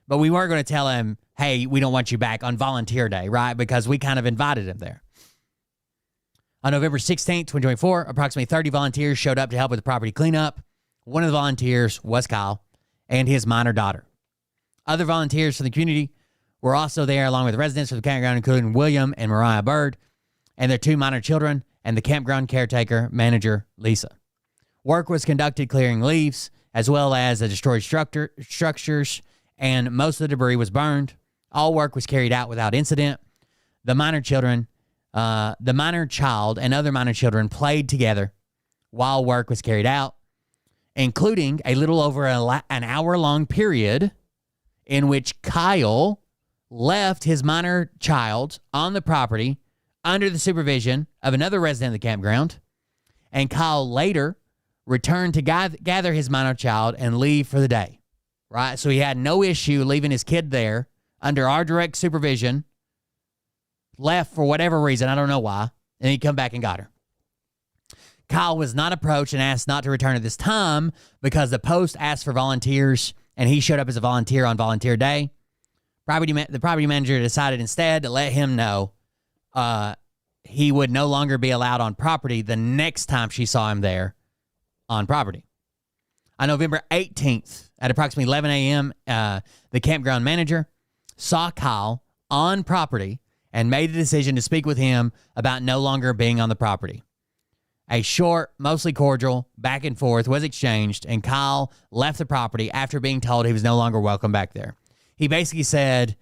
But we weren't going to tell him, hey, we don't want you back on volunteer day, right? Because we kind of invited him there. On November 16th, 2024, approximately 30 volunteers showed up to help with the property cleanup. One of the volunteers was Kyle and his minor daughter. Other volunteers from the community were also there, along with residents of the campground, including William and Mariah Bird and their 2 minor children, and the campground caretaker, manager, Lisa. Work was conducted clearing leaves, as well as the destroyed structures, and most of the debris was burned. All work was carried out without incident. The minor child and other minor children played together while work was carried out, including a little over an hour-long period in which Kyle left his minor child on the property under the supervision of another resident of the campground, and Kyle later returned to gather his minor child and leave for the day, right? So he had no issue leaving his kid there under our direct supervision, left for whatever reason, I don't know why, and he come back and got her. Kyle was not approached and asked not to return at this time because the post asked for volunteers, and he showed up as a volunteer on volunteer day. The property manager decided instead to let him know he would no longer be allowed on property the next time she saw him there on property. On November 18th, at approximately 11 a.m., the campground manager saw Kyle on property and made the decision to speak with him about no longer being on the property. A short, mostly cordial, back and forth was exchanged, and Kyle left the property after being told he was no longer welcome back there. He basically said,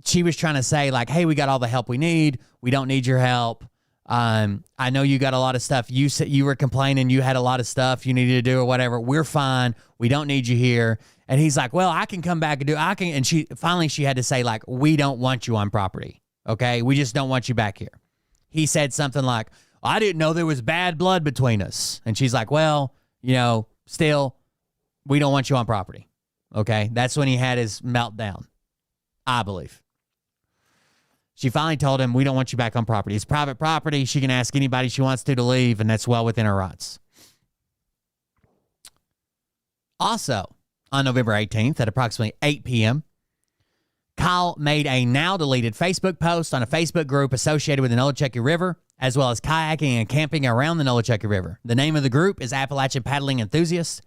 she was trying to say, like, hey, we got all the help we need. We don't need your help. I know you got a lot of stuff. You said you were complaining you had a lot of stuff you needed to do or whatever. We're fine. We don't need you here. And he's like, well, I can come back and and she had to say, like, we don't want you on property. Okay. We just don't want you back here. He said something like, I didn't know there was bad blood between us. And she's like, well, still, we don't want you on property. Okay. That's when he had his meltdown, I believe. She finally told him, we don't want you back on property. It's private property. She can ask anybody she wants to leave, and that's well within her rights. Also, on November 18th at approximately 8 p.m., Kyle made a now-deleted Facebook post on a Facebook group associated with the Nolichucky River, as well as kayaking and camping around the Nolichucky River. The name of the group is Appalachian Paddling Enthusiasts.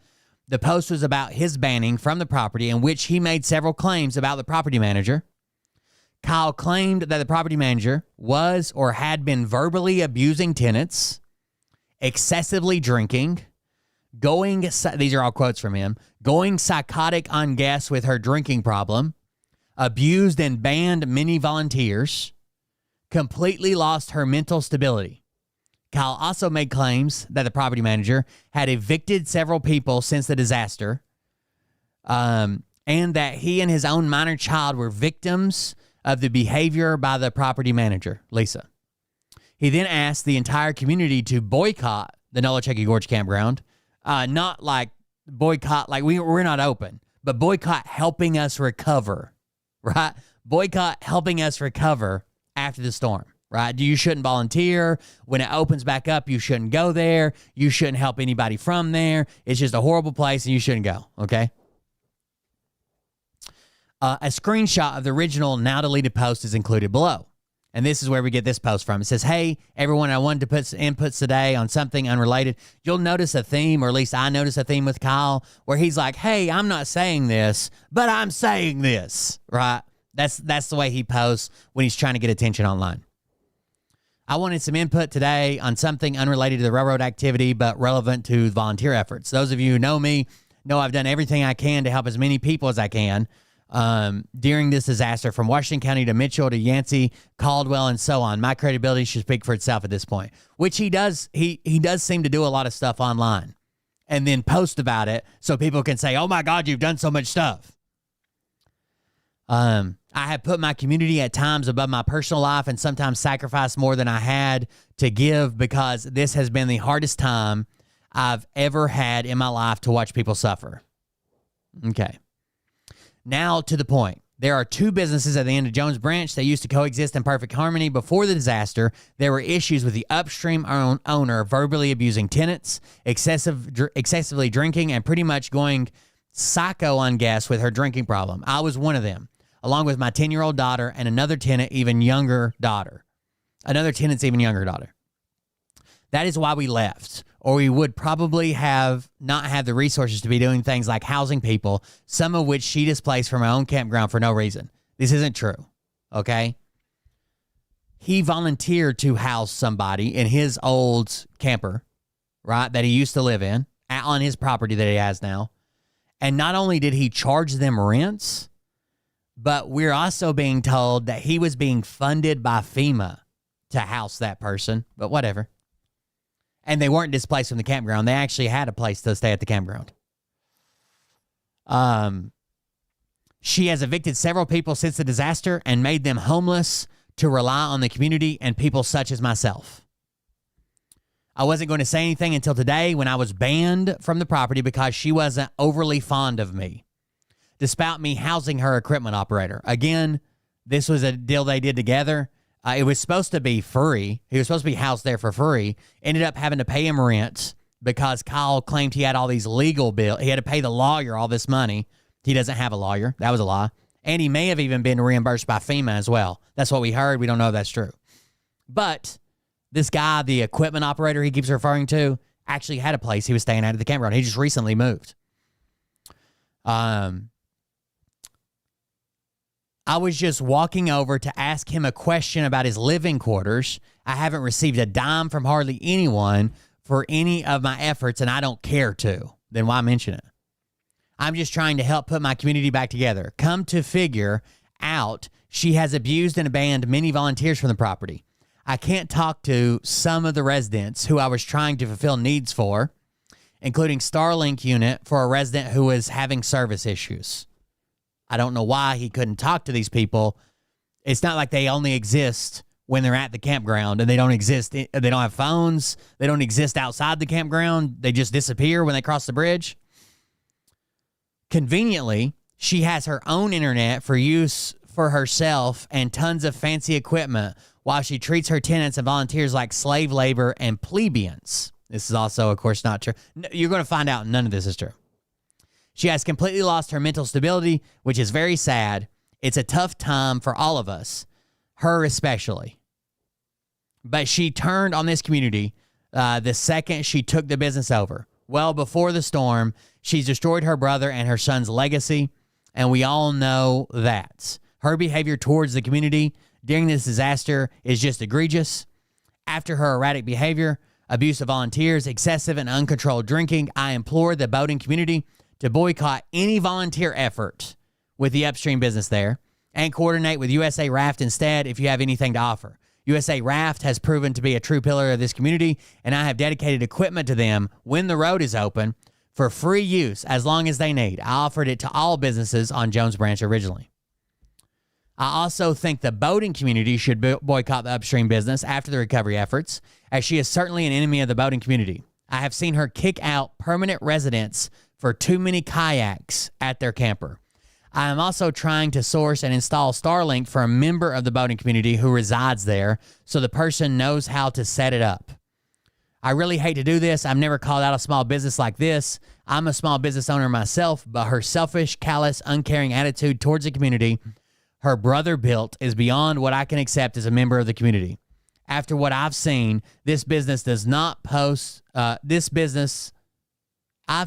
The post was about his banning from the property, in which he made several claims about the property manager. Kyle claimed that the property manager was or had been verbally abusing tenants, excessively drinking, these are all quotes from him, going psychotic on guests with her drinking problem, abused and banned many volunteers, completely lost her mental stability. Kyle also made claims that the property manager had evicted several people since the disaster, and that he and his own minor child were victims of the behavior by the property manager, Lisa. He then asked the entire community to boycott the Nolichucky Gorge campground, not like boycott, like we're not open, but boycott helping us recover, right? Boycott helping us recover after the storm, right? You shouldn't volunteer. When it opens back up, you shouldn't go there. You shouldn't help anybody from there. It's just a horrible place and you shouldn't go, okay? A screenshot of the original now deleted post is included below. And this is where we get this post from. It says, hey, everyone, I wanted to put some inputs today on something unrelated. You'll notice a theme, or at least I notice a theme with Kyle, where he's like, hey, I'm not saying this, but I'm saying this, right? That's the way he posts when he's trying to get attention online. I wanted some input today on something unrelated to the railroad activity, but relevant to volunteer efforts. Those of you who know me know I've done everything I can to help as many people as I can during this disaster, from Washington County to Mitchell to Yancey, Caldwell, and so on. My credibility should speak for itself at this point, which he does. He does seem to do a lot of stuff online and then post about it so people can say, oh my God, you've done so much stuff. I have put my community at times above my personal life and sometimes sacrificed more than I had to give, because this has been the hardest time I've ever had in my life to watch people suffer. Okay. Now to the point. There are two businesses at the end of Jones Branch that used to coexist in perfect harmony. Before the disaster, there were issues with the upstream owner verbally abusing tenants, excessively drinking, and pretty much going psycho on guests with her drinking problem. I was one of them, along with my 10-year-old daughter and another tenant's even younger daughter. That is why we left, or we would probably have not had the resources to be doing things like housing people, some of which she displaced from her own campground for no reason. This isn't true, okay? He volunteered to house somebody in his old camper, right, that he used to live in, on his property that he has now. And not only did he charge them rents, but we're also being told that he was being funded by FEMA to house that person, but whatever. And they weren't displaced from the campground. They actually had a place to stay at the campground. She has evicted several people since the disaster and made them homeless to rely on the community and people such as myself. I wasn't going to say anything until today, when I was banned from the property because she wasn't overly fond of me, despite me housing her equipment operator. Again, this was a deal they did together. It was supposed to be free. He was supposed to be housed there for free. Ended up having to pay him rent because Kyle claimed he had all these legal bills. He had to pay the lawyer all this money. He doesn't have a lawyer. That was a lie. And he may have even been reimbursed by FEMA as well. That's what we heard. We don't know if that's true. But this guy, the equipment operator he keeps referring to, actually had a place he was staying at the campground. He just recently moved. I was just walking over to ask him a question about his living quarters. I haven't received a dime from hardly anyone for any of my efforts, and I don't care to. Then why mention it? I'm just trying to help put my community back together. Come to figure out, she has abused and abandoned many volunteers from the property. I can't talk to some of the residents who I was trying to fulfill needs for, including Starlink unit for a resident who was having service issues. I don't know why he couldn't talk to these people. It's not like they only exist when they're at the campground, and they don't exist. They don't have phones. They don't exist outside the campground. They just disappear when they cross the bridge. Conveniently, she has her own internet for use for herself and tons of fancy equipment, while she treats her tenants and volunteers like slave labor and plebeians. This is also, of course, not true. You're going to find out none of this is true. She has completely lost her mental stability, which is very sad. It's a tough time for all of us, her especially. But she turned on this community the second she took the business over. Well, before the storm, she's destroyed her brother and her son's legacy, and we all know that. Her behavior towards the community during this disaster is just egregious. After her erratic behavior, abuse of volunteers, excessive and uncontrolled drinking, I implore the boating community to boycott any volunteer effort with the upstream business there and coordinate with USA Raft instead if you have anything to offer. USA Raft has proven to be a true pillar of this community, and I have dedicated equipment to them when the road is open for free use as long as they need. I offered it to all businesses on Jones Branch originally. I also think the boating community should boycott the upstream business after the recovery efforts, as she is certainly an enemy of the boating community. I have seen her kick out permanent residents for too many kayaks at their camper. I am also trying to source and install Starlink for a member of the boating community who resides there so the person knows how to set it up. I really hate to do this. I've never called out a small business like this. I'm a small business owner myself, but her selfish, callous, uncaring attitude towards the community her brother built is beyond what I can accept as a member of the community. After what I've seen, this business does not post, I've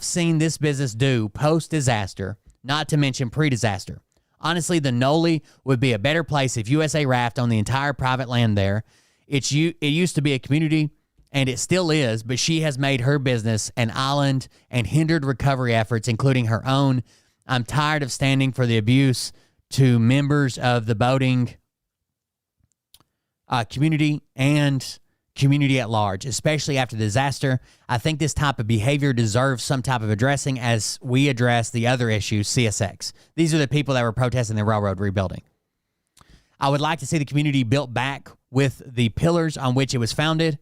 seen this business do post-disaster, not to mention pre-disaster. Honestly, the Noli would be a better place if USA Raft owned the entire private land there. It used to be a community, and it still is, but she has made her business an island and hindered recovery efforts, including her own. I'm tired of standing for the abuse to members of the boating community and community at large, especially after the disaster. I think this type of behavior deserves some type of addressing as we address the other issues, CSX. These are the people that were protesting the railroad rebuilding. I would like to see the community built back with the pillars on which it was founded.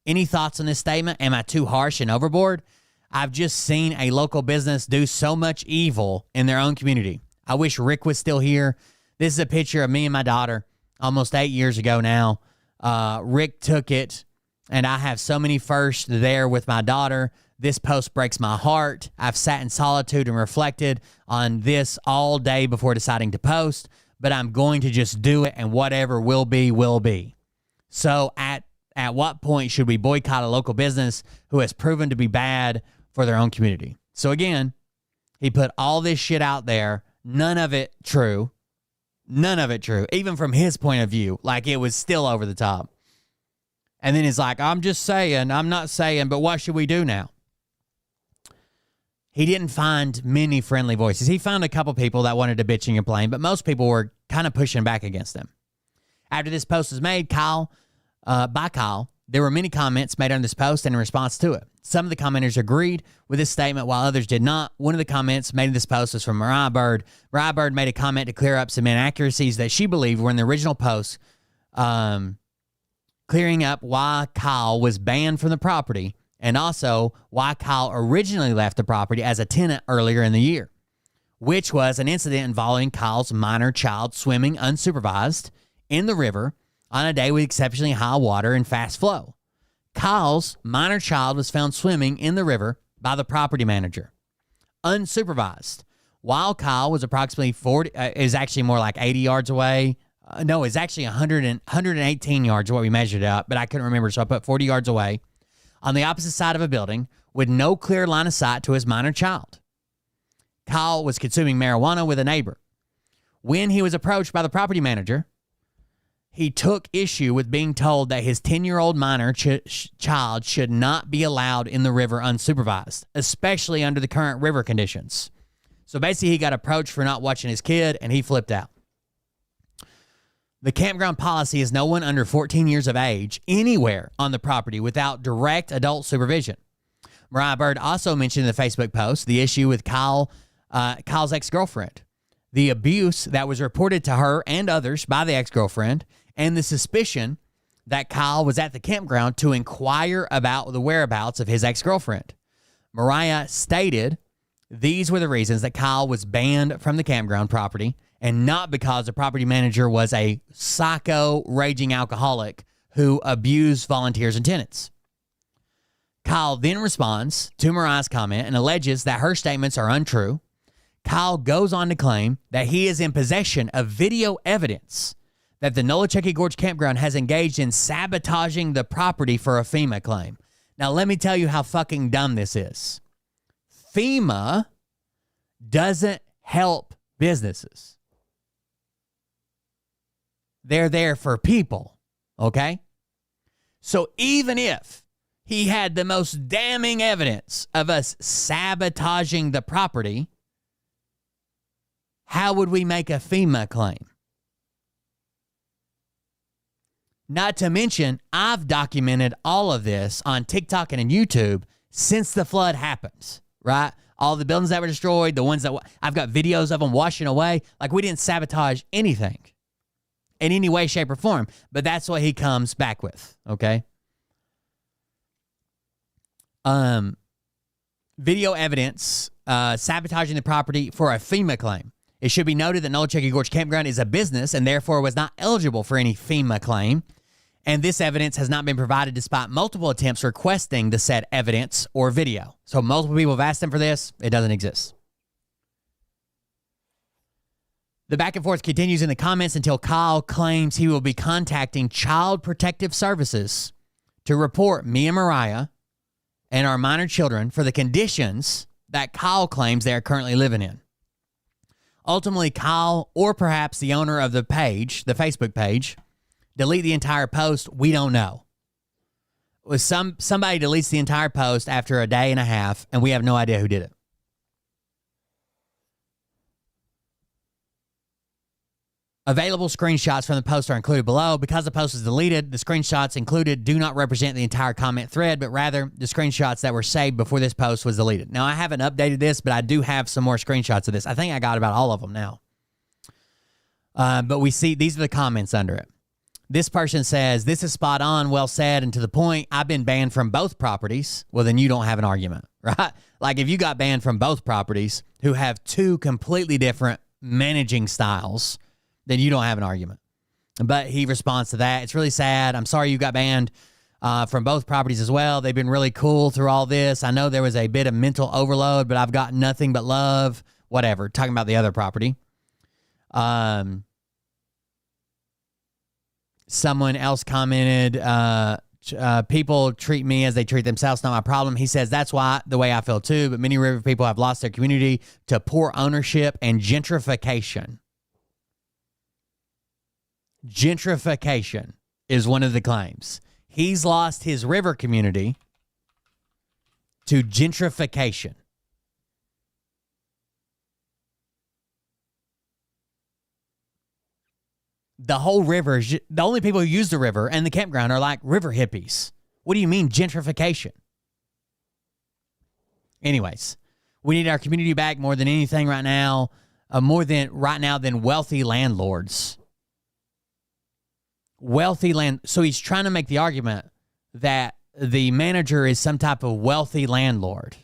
Any thoughts on this statement? Am I too harsh and overboard? I've just seen a local business do so much evil in their own community. I wish Rick was still here. This is a picture of me and my daughter almost 8 years ago now. Rick took it, and I have so many firsts there with my daughter. This post breaks my heart. I've sat in solitude and reflected on this all day before deciding to post, but I'm going to just do it, and whatever will be, will be. So at what point should we boycott a local business who has proven to be bad for their own community? So again, he put all this shit out there. None of it true. None of it true. Even from his point of view, like it was still over the top. And then he's like, I'm not saying, but what should we do now? He didn't find many friendly voices. He found a couple people that wanted to bitch and complain, but most people were kind of pushing back against him. After this post was made, by Kyle, there were many comments made on this post and in response to it. Some of the commenters agreed with this statement while others did not. One of the comments made in this post was from Mariah Bird. Mariah Bird made a comment to clear up some inaccuracies that she believed were in the original post, clearing up why Kyle was banned from the property and also why Kyle originally left the property as a tenant earlier in the year, which was an incident involving Kyle's minor child swimming unsupervised in the river on a day with exceptionally high water and fast flow. Kyle's minor child was found swimming in the river by the property manager, unsupervised, while Kyle was approximately 40, is actually more like 80 yards away. No, it's actually 118 yards what we measured out, but I couldn't remember, so I put 40 yards away on the opposite side of a building with no clear line of sight to his minor child. Kyle was consuming marijuana with a neighbor. When he was approached by the property manager, he took issue with being told that his 10-year-old minor child should not be allowed in the river unsupervised, especially under the current river conditions. So basically, he got approached for not watching his kid, and he flipped out. The campground policy is no one under 14 years of age anywhere on the property without direct adult supervision. Mariah Bird also mentioned in the Facebook post the issue with Kyle's ex-girlfriend, the abuse that was reported to her and others by the ex-girlfriend, and the suspicion that Kyle was at the campground to inquire about the whereabouts of his ex-girlfriend. Mariah stated these were the reasons that Kyle was banned from the campground property, and not because the property manager was a psycho raging alcoholic who abused volunteers and tenants. Kyle then responds to Mariah's comment and alleges that her statements are untrue. Kyle goes on to claim that he is in possession of video evidence that the Nolichucky Gorge Campground has engaged in sabotaging the property for a FEMA claim. Now, let me tell you how fucking dumb this is. FEMA doesn't help businesses. They're there for people, okay? So even if he had the most damning evidence of us sabotaging the property, how would we make a FEMA claim? Not to mention, I've documented all of this on TikTok and on YouTube since the flood happened, right? All the buildings that were destroyed, the ones that I've got videos of them washing away. Like, we didn't sabotage anything. in any way, shape, or form. But that's what he comes back with, okay? Video evidence sabotaging the property for a FEMA claim. It should be noted that Nolichucky Gorge Campground is a business and therefore was not eligible for any FEMA claim. And this evidence has not been provided despite multiple attempts requesting the said evidence or video. So multiple people have asked him for this. It doesn't exist. The back and forth continues in the comments until Kyle claims he will be contacting Child Protective Services to report me and Mariah and our minor children for the conditions that Kyle claims they are currently living in. Ultimately, Kyle, or perhaps the owner of the page, the Facebook page, delete the entire post. We don't know. Somebody deletes the entire post after a day and a half, and we have no idea who did it. Available screenshots from the post are included below. Because the post is deleted, the screenshots included do not represent the entire comment thread, but rather the screenshots that were saved before this post was deleted. Now, I haven't updated this, but I do have some more screenshots of this. I think I got about all of them now. But we see these are the comments under it. This person says, this is spot on, well said, and to the point. I've been banned from both properties. Well, then you don't have an argument, right? Like if you got banned from both properties who have two completely different managing styles, then you don't have an argument. But he responds to that. It's really sad. I'm sorry you got banned from both properties as well. They've been really cool through all this. I know there was a bit of mental overload, but I've got nothing but love. Whatever. Talking about the other property. Someone else commented, people treat me as they treat themselves, not my problem. He says, that's why the way I feel too, but many river people have lost their community to poor ownership and gentrification. Gentrification is one of the claims. He's lost his river community to gentrification. The whole river, the only people who use the river and the campground are like river hippies. What do you mean gentrification? Anyways, we need our community back more than anything right now, than wealthy landlords. Wealthy land. So he's trying to make the argument that the manager is some type of wealthy landlord,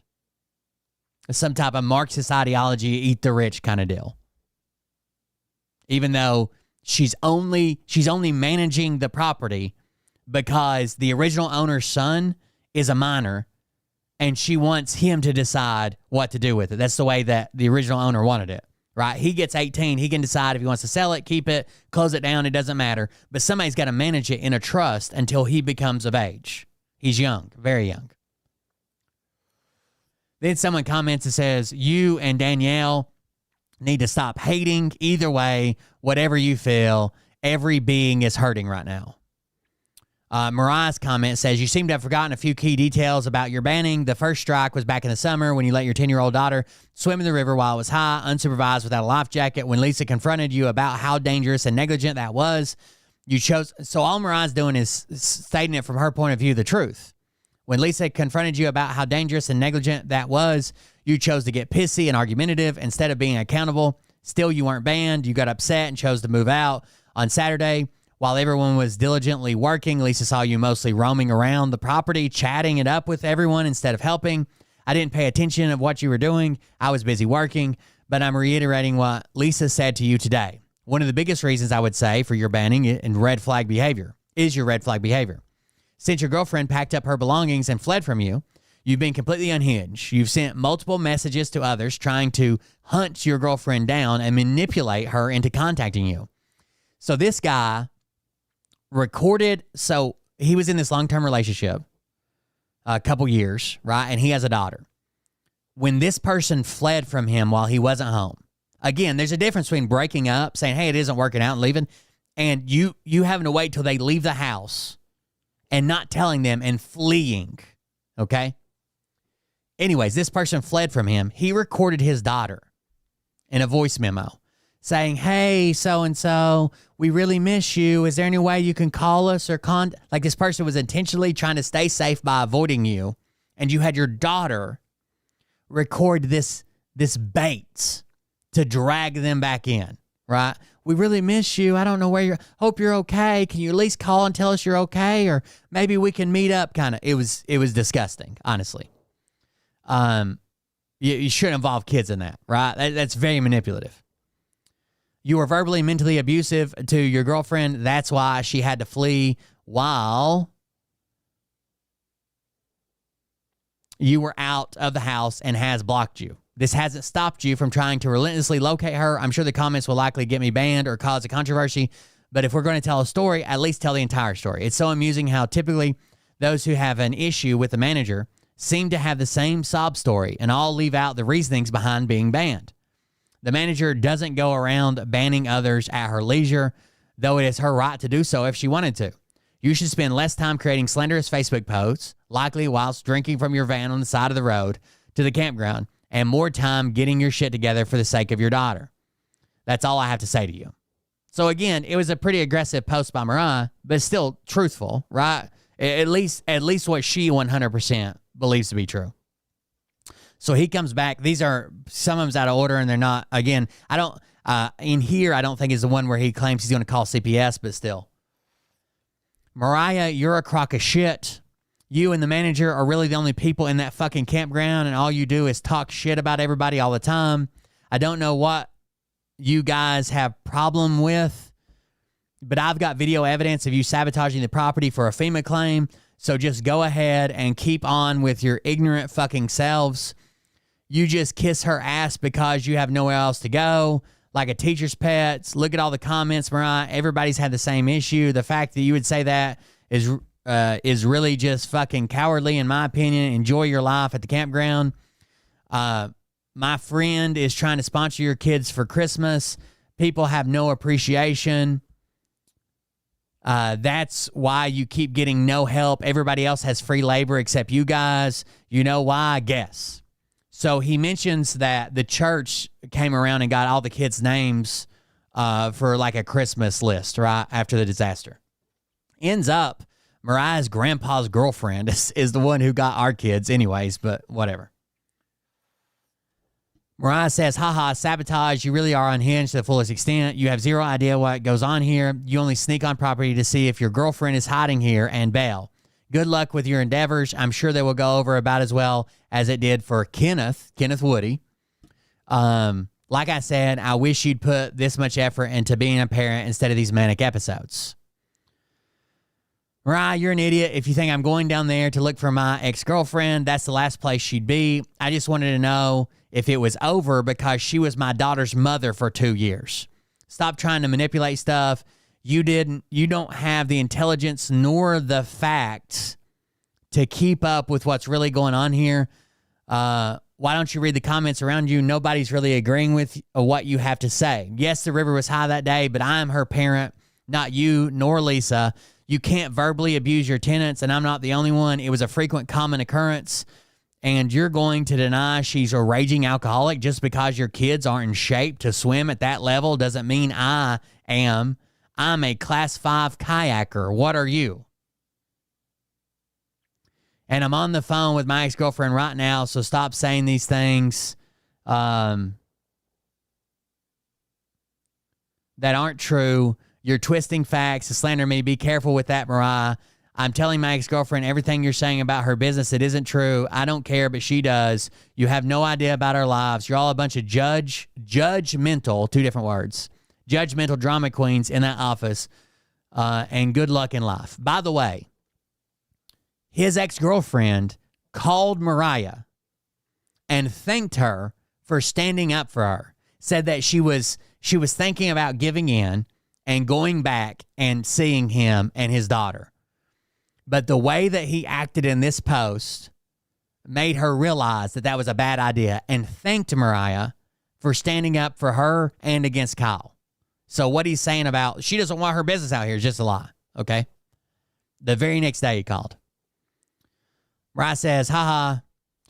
some type of Marxist ideology, eat the rich kind of deal. Even though she's only managing the property because the original owner's son is a minor and she wants him to decide what to do with it. That's the way that the original owner wanted it. Right? He gets 18. He can decide if he wants to sell it, keep it, close it down. It doesn't matter. But somebody's got to manage it in a trust until he becomes of age. He's young, very young. Then someone comments and says, you and Danielle need to stop hating. Either way, whatever you feel, every being is hurting right now. Mariah's comment says, you seem to have forgotten a few key details about your banning. The first strike was back in the summer when you let your 10-year-old daughter swim in the river while it was high, unsupervised without a life jacket. When Lisa confronted you about how dangerous and negligent that was, you chose. So all Mariah's doing is stating it from her point of view, the truth. When Lisa confronted you about how dangerous and negligent that was, you chose to get pissy and argumentative instead of being accountable. Still, you weren't banned. You got upset and chose to move out. On Saturday, while everyone was diligently working, Lisa saw you mostly roaming around the property, chatting it up with everyone instead of helping. I didn't pay attention of what you were doing. I was busy working, but I'm reiterating what Lisa said to you today. One of the biggest reasons I would say for your banning and red flag behavior is your red flag behavior. Since your girlfriend packed up her belongings and fled from you, you've been completely unhinged. You've sent multiple messages to others trying to hunt your girlfriend down and manipulate her into contacting you. So this guy recorded, so he was in this long-term relationship a couple years, right? And he has a daughter. When this person fled from him while he wasn't home, again, there's a difference between breaking up, saying, hey, it isn't working out and leaving, and you having to wait till they leave the house and not telling them and fleeing, okay? Anyways, this person fled from him. He recorded his daughter in a voice memo saying, hey, so-and-so, we really miss you. Is there any way you can call us or like this person was intentionally trying to stay safe by avoiding you, and you had your daughter record this bait to drag them back in, right? We really miss you. I don't know where you're. Hope you're okay. Can you at least call and tell us you're okay? Or maybe we can meet up, kind of. It was disgusting, honestly. You shouldn't involve kids in that, right? That's very manipulative. You were verbally, mentally abusive to your girlfriend. That's why she had to flee while you were out of the house and has blocked you. This hasn't stopped you from trying to relentlessly locate her. I'm sure the comments will likely get me banned or cause a controversy, but if we're going to tell a story, at least tell the entire story. It's so amusing how typically those who have an issue with the manager seem to have the same sob story and all leave out the reasonings behind being banned. The manager doesn't go around banning others at her leisure, though it is her right to do so if she wanted to. You should spend less time creating slanderous Facebook posts, likely whilst drinking from your van on the side of the road to the campground, and more time getting your shit together for the sake of your daughter. That's all I have to say to you. So again, it was a pretty aggressive post by Mariah, but still truthful, right? At least what she 100% believes to be true. So he comes back. These are, some of them's out of order and they're not. Again, I don't think is the one where he claims he's going to call CPS, but still. Mariah, you're a crock of shit. You and the manager are really the only people in that fucking campground, and all you do is talk shit about everybody all the time. I don't know what you guys have problem with, but I've got video evidence of you sabotaging the property for a FEMA claim, so just go ahead and keep on with your ignorant fucking selves. You just kiss her ass because you have nowhere else to go, like a teacher's pets. Look at all the comments, Mariah. Everybody's had the same issue. The fact that you would say that is really just fucking cowardly, in my opinion. Enjoy your life at the campground. My friend is trying to sponsor your kids for Christmas. People have no appreciation. That's why you keep getting no help. Everybody else has free labor except you guys. You know why? I guess. So he mentions that the church came around and got all the kids' names for like a Christmas list, right, after the disaster. Ends up, Mariah's grandpa's girlfriend is the one who got our kids anyways, but whatever. Mariah says, haha, sabotage. You really are unhinged to the fullest extent. You have zero idea what goes on here. You only sneak on property to see if your girlfriend is hiding here and bail. Good luck with your endeavors. I'm sure they will go over about as well as it did for Kenneth Woody. Like I said, I wish you'd put this much effort into being a parent instead of these manic episodes. Mariah, you're an idiot if you think I'm going down there to look for my ex-girlfriend. That's the last place she'd be. I just wanted to know if it was over because she was my daughter's mother for 2 years. Stop trying to manipulate stuff. You don't have the intelligence nor the facts to keep up with what's really going on here. Why don't you read the comments around you? Nobody's really agreeing with what you have to say. Yes, the river was high that day, but I am her parent, not you nor Lisa. You can't verbally abuse your tenants, and I'm not the only one. It was a frequent common occurrence, and you're going to deny she's a raging alcoholic just because your kids aren't in shape to swim at that level doesn't mean I am. I'm a class 5 kayaker. What are you? And I'm on the phone with my ex-girlfriend right now, so stop saying these things that aren't true. You're twisting facts to slander me. Be careful with that, Mariah. I'm telling my ex-girlfriend everything you're saying about her business. It isn't true. I don't care, but she does. You have no idea about our lives. You're all a bunch of judgmental, 2 different words, judgmental drama queens in that office, and good luck in life. By the way, his ex-girlfriend called Mariah and thanked her for standing up for her, said that she was thinking about giving in and going back and seeing him and his daughter. But the way that he acted in this post made her realize that that was a bad idea and thanked Mariah for standing up for her and against Kyle. So what he's saying about she doesn't want her business out here is just a lie, okay? The very next day he called. Mariah says, haha,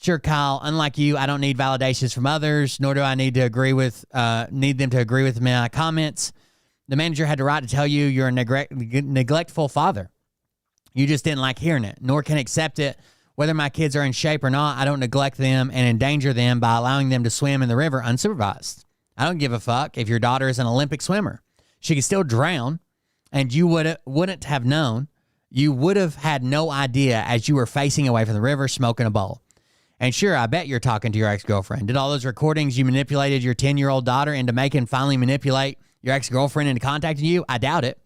sure, Kyle, unlike you, I don't need validations from others, nor do I need them to agree with my comments. The manager had the right to tell you you're a neglectful father. You just didn't like hearing it, nor can accept it. Whether my kids are in shape or not, I don't neglect them and endanger them by allowing them to swim in the river unsupervised. I don't give a fuck if your daughter is an Olympic swimmer. She could still drown, and you wouldn't have known. You would have had no idea as you were facing away from the river smoking a bowl. And sure, I bet you're talking to your ex-girlfriend. Did all those recordings you manipulated your 10-year-old daughter into making finally manipulate your ex-girlfriend into contacting you? I doubt it.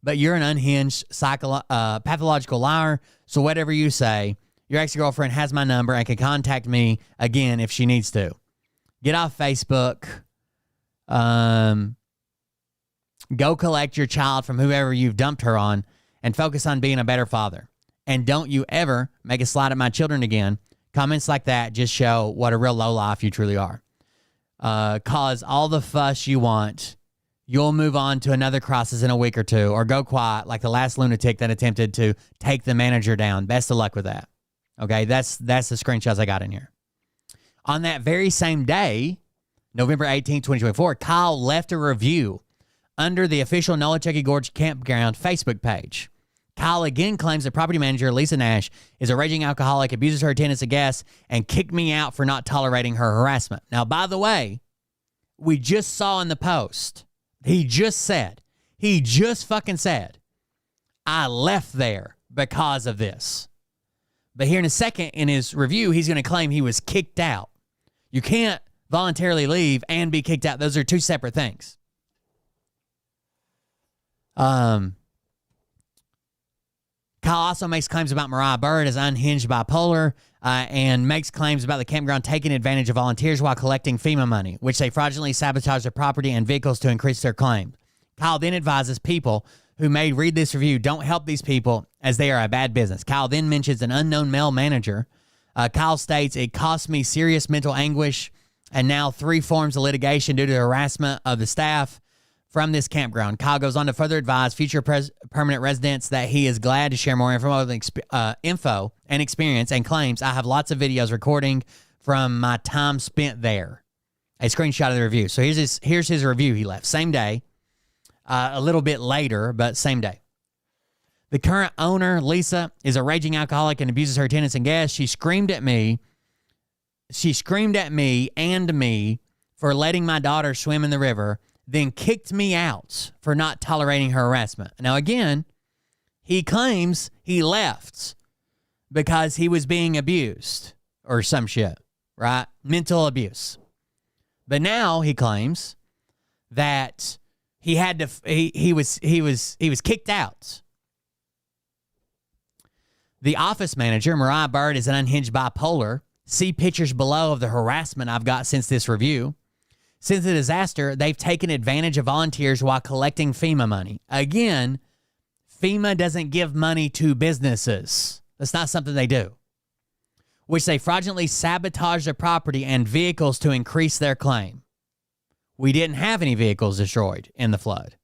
But you're an unhinged, pathological liar, so whatever you say, your ex-girlfriend has my number and can contact me again if she needs to. Get off Facebook. Go collect your child from whoever you've dumped her on and focus on being a better father. And don't you ever make a slide at my children again. Comments like that just show what a real lowlife you truly are. Cause all the fuss you want. You'll move on to another crisis in a week or two, or go quiet like the last lunatic that attempted to take the manager down. Best of luck with that. Okay, that's the screenshots I got in here. On that very same day, November 18, 2024, Kyle left a review under the official Nolichucky Gorge Campground Facebook page. Kyle again claims that property manager Lisa Nash is a raging alcoholic, abuses her tenants and guests, and kicked me out for not tolerating her harassment. Now, by the way, we just saw in the post, he just fucking said, I left there because of this. But here in a second, in his review, he's going to claim he was kicked out. You can't voluntarily leave and be kicked out. Those are two separate things. Kyle also makes claims about Mariah Bird as unhinged bipolar and makes claims about the campground taking advantage of volunteers while collecting FEMA money, which they fraudulently sabotage their property and vehicles to increase their claim. Kyle then advises people who may read this review don't help these people as they are a bad business. Kyle then mentions an unknown male manager. Kyle states, it cost me serious mental anguish and now 3 forms of litigation due to harassment of the staff from this campground. Kyle goes on to further advise future permanent residents that he is glad to share more info and experience, and claims, I have lots of videos recording from my time spent there. A screenshot of the review. So here's his review he left. Same day. A little bit later, but same day. The current owner, Lisa, is a raging alcoholic and abuses her tenants and guests. She screamed at me and me for letting my daughter swim in the river, then kicked me out for not tolerating her harassment. Now, again, he claims he left because he was being abused or some shit, right? Mental abuse. But now he claims that he had to. He was kicked out. The office manager, Mariah Bird, is an unhinged bipolar. See pictures below of the harassment I've got since this review. Since the disaster, they've taken advantage of volunteers while collecting FEMA money. Again, FEMA doesn't give money to businesses. That's not something they do. Which they fraudulently sabotage their property and vehicles to increase their claim. We didn't have any vehicles destroyed in the flood.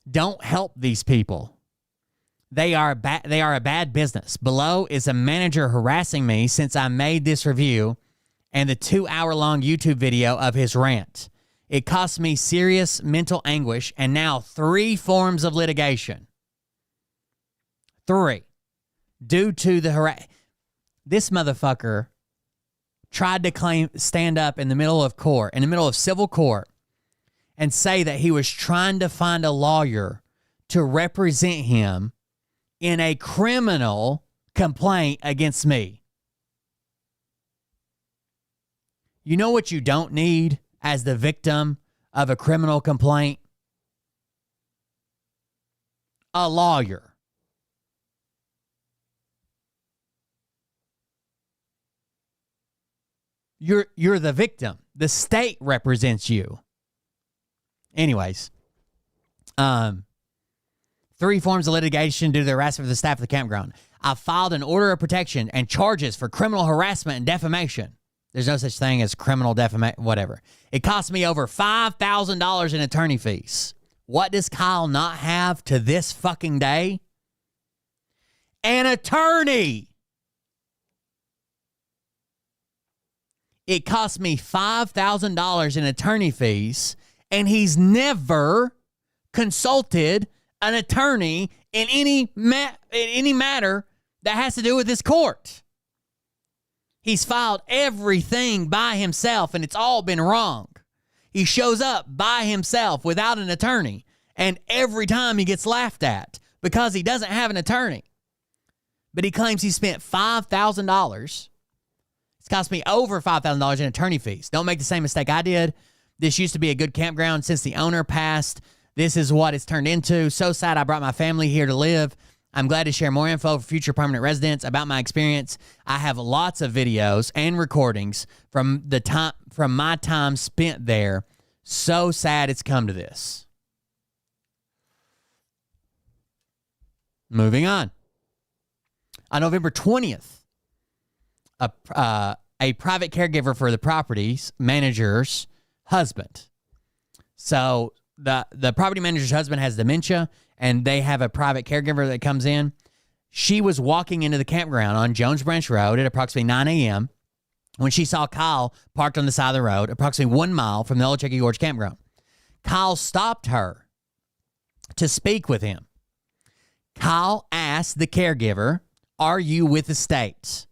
Don't help these people. They are a bad business. Below is a manager harassing me since I made this review and the 2-hour-long YouTube video of his rant. It cost me serious mental anguish and now 3 forms of litigation. 3. Due to the this motherfucker tried to stand up in the middle of court, in the middle of civil court, and say that he was trying to find a lawyer to represent him in a criminal complaint against me. You know what you don't need as the victim of a criminal complaint? A lawyer. You're the victim. The state represents you. Anyways, 3 forms of litigation due to the harassment of the staff of the campground. I filed an order of protection and charges for criminal harassment and defamation. There's no such thing as criminal defamation, whatever. It cost me over $5,000 in attorney fees. What does Kyle not have to this fucking day? An attorney. It cost me $5,000 in attorney fees, and he's never consulted an attorney in any matter that has to do with this court. He's filed everything by himself, and it's all been wrong. He shows up by himself without an attorney, and every time he gets laughed at because he doesn't have an attorney. But he claims he spent $5,000. It's cost me over $5,000 in attorney fees. Don't make the same mistake I did. This used to be a good campground since the owner passed. This is what it's turned into. So sad I brought my family here to live. I'm glad to share more info for future permanent residents about my experience. I have lots of videos and recordings from my time spent there. So sad it's come to this. Moving on. On November 20th, a private caregiver for the property's manager's husband. So the property manager's husband has dementia, and they have a private caregiver that comes in. She was walking into the campground on Jones Branch Road at approximately 9 a.m. when she saw Kyle parked on the side of the road, approximately 1 mile from the Old Chucky Gorge campground. Kyle stopped her to speak with him. Kyle asked the caregiver, "Are you with the state?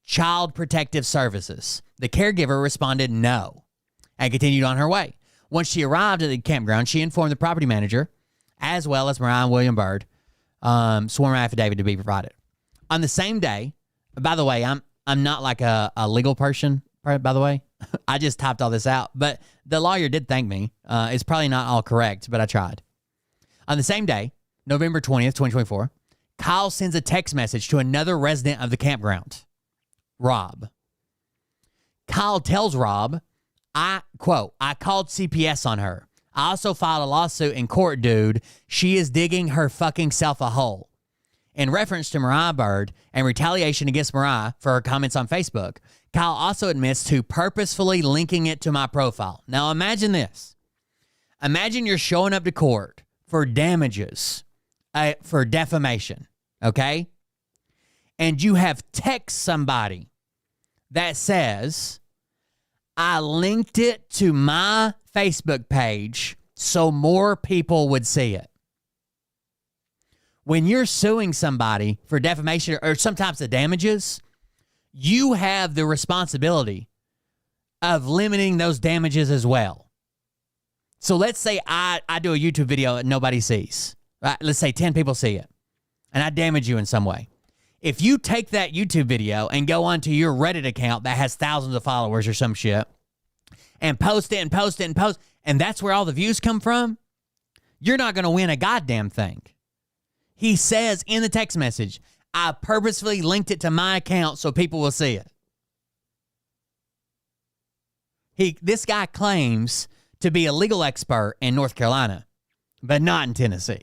Child Protective Services?" The caregiver responded no and continued on her way. Once she arrived at the campground, she informed the property manager, as well as Mariah and William Byrd, sworn affidavit to be provided. On the same day, by the way, I'm not like a legal person, by the way. I just typed all this out, but the lawyer did thank me. It's probably not all correct, but I tried. On the same day, November 20th, 2024, Kyle sends a text message to another resident of the campground, Rob. Kyle tells Rob, I called CPS on her. I also filed a lawsuit in court, dude. She is digging her fucking self a hole. In reference to Mariah Byrd and retaliation against Mariah for her comments on Facebook, Kyle also admits to purposefully linking it to my profile. Now imagine this. Imagine you're showing up to court for damages, for defamation, okay? And you have text somebody that says, I linked it to my Facebook page so more people would see it. When you're suing somebody for defamation or some types of damages, you have the responsibility of limiting those damages as well. So let's say I do a YouTube video that nobody sees. Right? Let's say 10 people see it, and I damage you in some way. If you take that YouTube video and go onto your Reddit account that has thousands of followers or some shit, and post it and post it and post, and that's where all the views come from, you're not going to win a goddamn thing. He says in the text message, I purposefully linked it to my account so people will see it. This guy claims to be a legal expert in North Carolina, but not in Tennessee.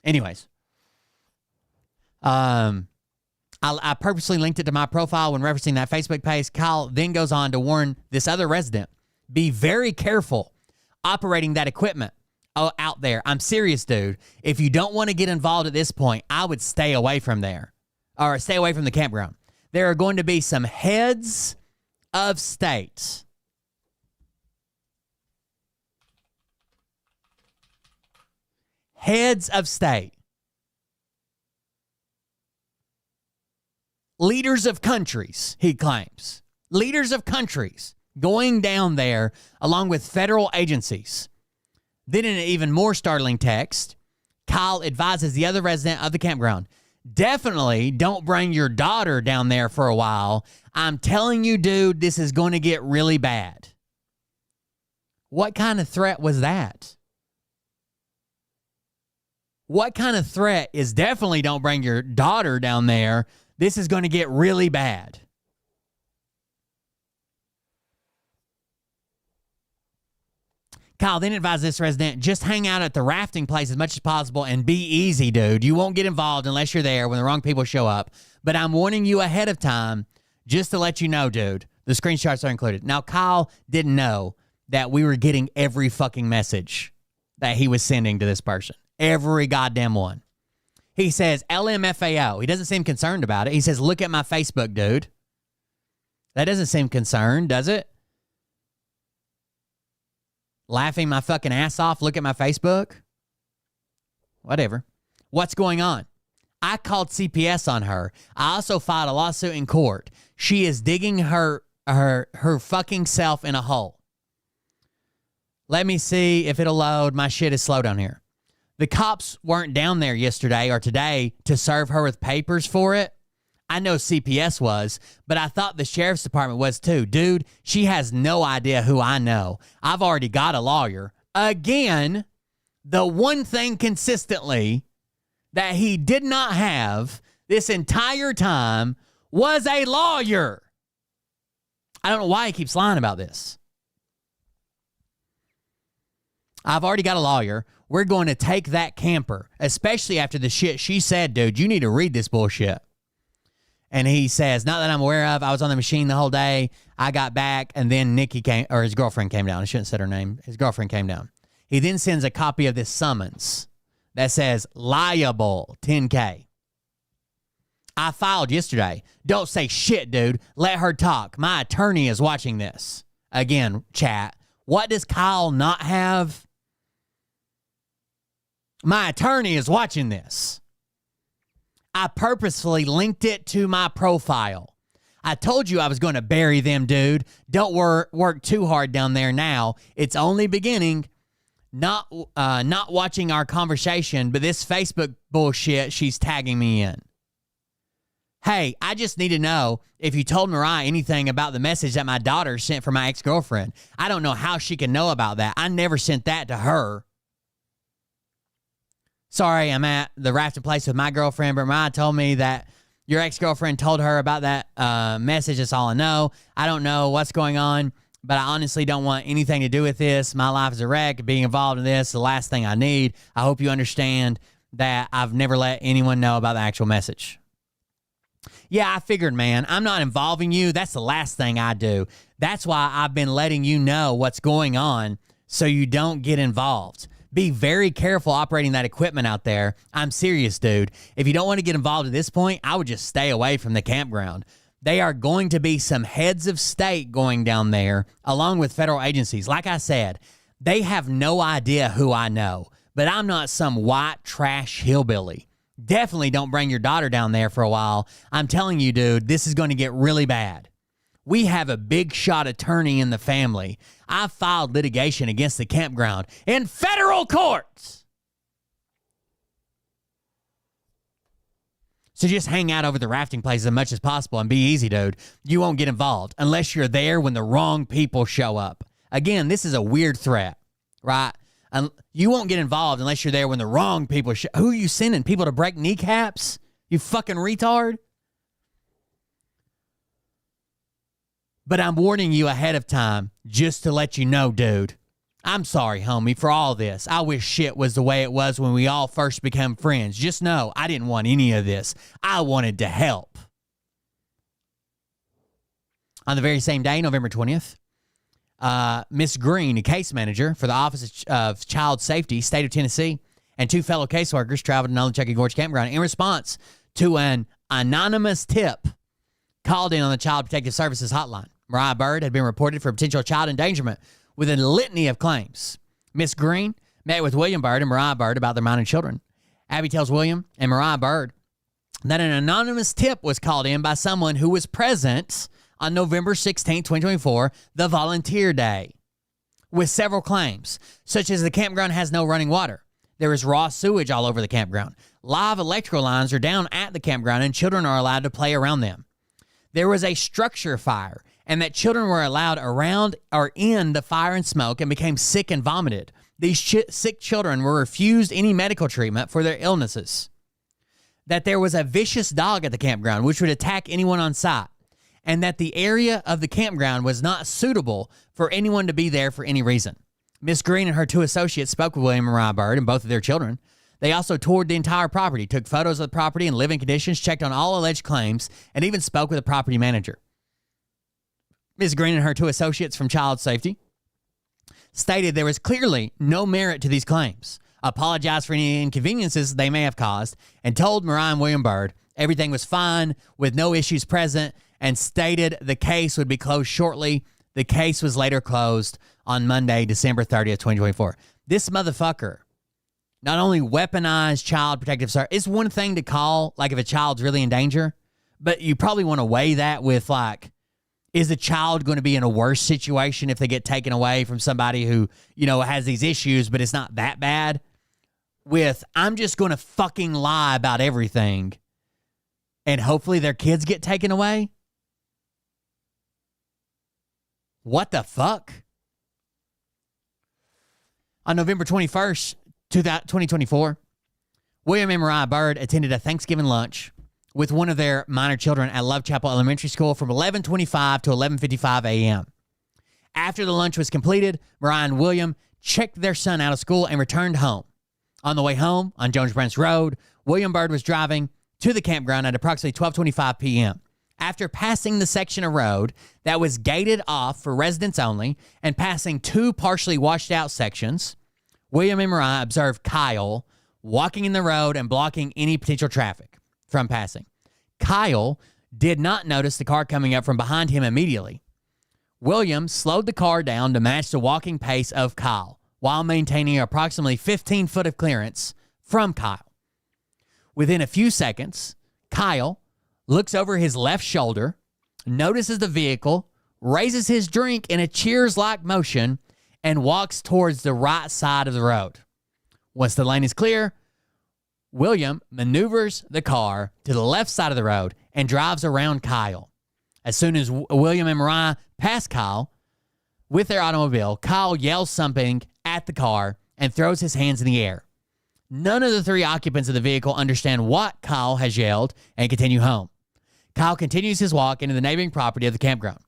Anyways, I purposely linked it to my profile when referencing that Facebook page. Kyle then goes on to warn this other resident, be very careful operating that equipment out there. I'm serious, dude. If you don't want to get involved at this point, I would stay away from there or stay away from the campground. There are going to be some heads of state. Heads of state. Leaders of countries, he claims. Leaders of countries going down there along with federal agencies. Then in an even more startling text, Kyle advises the other resident of the campground, definitely don't bring your daughter down there for a while. I'm telling you, dude, this is going to get really bad. What kind of threat was that? What kind of threat is definitely don't bring your daughter down there? This is going to get really bad. Kyle then advised this resident, just hang out at the rafting place as much as possible and be easy, dude. You won't get involved unless you're there when the wrong people show up. But I'm warning you ahead of time just to let you know, dude. The screenshots are included. Now, Kyle didn't know that we were getting every fucking message that he was sending to this person. Every goddamn one. He says, LMFAO. He doesn't seem concerned about it. He says, look at my Facebook, dude. That doesn't seem concerned, does it? Laughing my fucking ass off, look at my Facebook. Whatever. What's going on? I called CPS on her. I also filed a lawsuit in court. She is digging her fucking self in a hole. Let me see if it'll load. My shit is slow down here. The cops weren't down there yesterday or today to serve her with papers for it. I know CPS was, but I thought the sheriff's department was too. Dude, she has no idea who I know. I've already got a lawyer. Again, the one thing consistently that he did not have this entire time was a lawyer. I don't know why he keeps lying about this. I've already got a lawyer. We're going to take that camper, especially after the shit she said, dude. You need to read this bullshit. And he says, not that I'm aware of. I was on the machine the whole day. I got back, and then Nikki came, or his girlfriend came down. I shouldn't have said her name. His girlfriend came down. He then sends a copy of this summons that says, liable, $10K. I filed yesterday. Don't say shit, dude. Let her talk. My attorney is watching this. Again, chat. What does Kyle not have? My attorney is watching this. I purposefully linked it to my profile. I told you I was going to bury them, dude. Don't work too hard down there now. It's only beginning. Not watching our conversation, but this Facebook bullshit she's tagging me in. Hey, I just need to know if you told Mariah anything about the message that my daughter sent from my ex-girlfriend. I don't know how she can know about that. I never sent that to her. Sorry, I'm at the rafting place with my girlfriend, but Mariah told me that your ex-girlfriend told her about that message. That's all I know. I don't know what's going on, but I honestly don't want anything to do with this. My life is a wreck. Being involved in this is the last thing I need. I hope you understand that I've never let anyone know about the actual message. Yeah, I figured, man. I'm not involving you. That's the last thing I do. That's why I've been letting you know what's going on so you don't get involved. Be very careful operating that equipment out there. I'm serious, dude. If you don't want to get involved at this point, I would just stay away from the campground. They are going to be some heads of state going down there, along with federal agencies. Like I said, they have no idea who I know, but I'm not some white trash hillbilly. Definitely don't bring your daughter down there for a while. I'm telling you, dude, this is going to get really bad. We have a big shot attorney in the family. I filed litigation against the campground in federal courts. So just hang out over the rafting place as much as possible and be easy, dude. You won't get involved unless you're there when the wrong people show up. Again, this is a weird threat, right? You won't get involved unless you're there when the wrong people who are you sending? People to break kneecaps? You fucking retard? But I'm warning you ahead of time just to let you know, dude. I'm sorry, homie, for all this. I wish shit was the way it was when we all first became friends. Just know I didn't want any of this. I wanted to help. On the very same day, November 20th, Miss Green, a case manager for the Office of Child Safety, State of Tennessee, and two fellow caseworkers traveled to Nolichucky Gorge Campground in response to an anonymous tip called in on the Child Protective Services hotline. Mariah Bird had been reported for potential child endangerment with a litany of claims. Miss Green met with William Bird and Mariah Bird about their minor children. Abby tells William and Mariah Bird that an anonymous tip was called in by someone who was present on November 16, 2024, the volunteer day, with several claims, such as the campground has no running water. There is raw sewage all over the campground. Live electrical lines are down at the campground and children are allowed to play around them. There was a structure fire, and that children were allowed around or in the fire and smoke and became sick and vomited. These sick children were refused any medical treatment for their illnesses. That there was a vicious dog at the campground which would attack anyone on site, and that the area of the campground was not suitable for anyone to be there for any reason. Miss Green and her two associates spoke with William and Mariah Bird and both of their children. They also toured the entire property, took photos of the property and living conditions, checked on all alleged claims, and even spoke with the property manager. Ms. Green and her two associates from Child Safety stated there was clearly no merit to these claims, apologized for any inconveniences they may have caused, and told Mariah and William Bird everything was fine with no issues present, and stated the case would be closed shortly. The case was later closed on Monday, December 30th, 2024. This motherfucker not only weaponize child protective service, it's one thing to call, like if a child's really in danger, but you probably want to weigh that with like, is the child going to be in a worse situation if they get taken away from somebody who, you know, has these issues, but it's not that bad? With, I'm just going to fucking lie about everything and hopefully their kids get taken away? What the fuck? On November 21st, 2024, William and Mariah Byrd attended a Thanksgiving lunch with one of their minor children at Love Chapel Elementary School from 11:25 to 11:55 a.m. After the lunch was completed, Mariah and William checked their son out of school and returned home. On the way home, on Jones Branch Road, William Byrd was driving to the campground at approximately 12:25 p.m. After passing the section of road that was gated off for residents only and passing two partially washed out sections, William and Mariah observed Kyle walking in the road and blocking any potential traffic from passing. Kyle did not notice the car coming up from behind him immediately. William slowed the car down to match the walking pace of Kyle while maintaining approximately 15 foot of clearance from Kyle. Within a few seconds, Kyle looks over his left shoulder, notices the vehicle, raises his drink in a cheers-like motion, and walks towards the right side of the road. Once the lane is clear, William maneuvers the car to the left side of the road and drives around Kyle. As soon as William and Mariah pass Kyle with their automobile, Kyle yells something at the car and throws his hands in the air. None of the three occupants of the vehicle understand what Kyle has yelled and continue home. Kyle continues his walk into the neighboring property of the campground.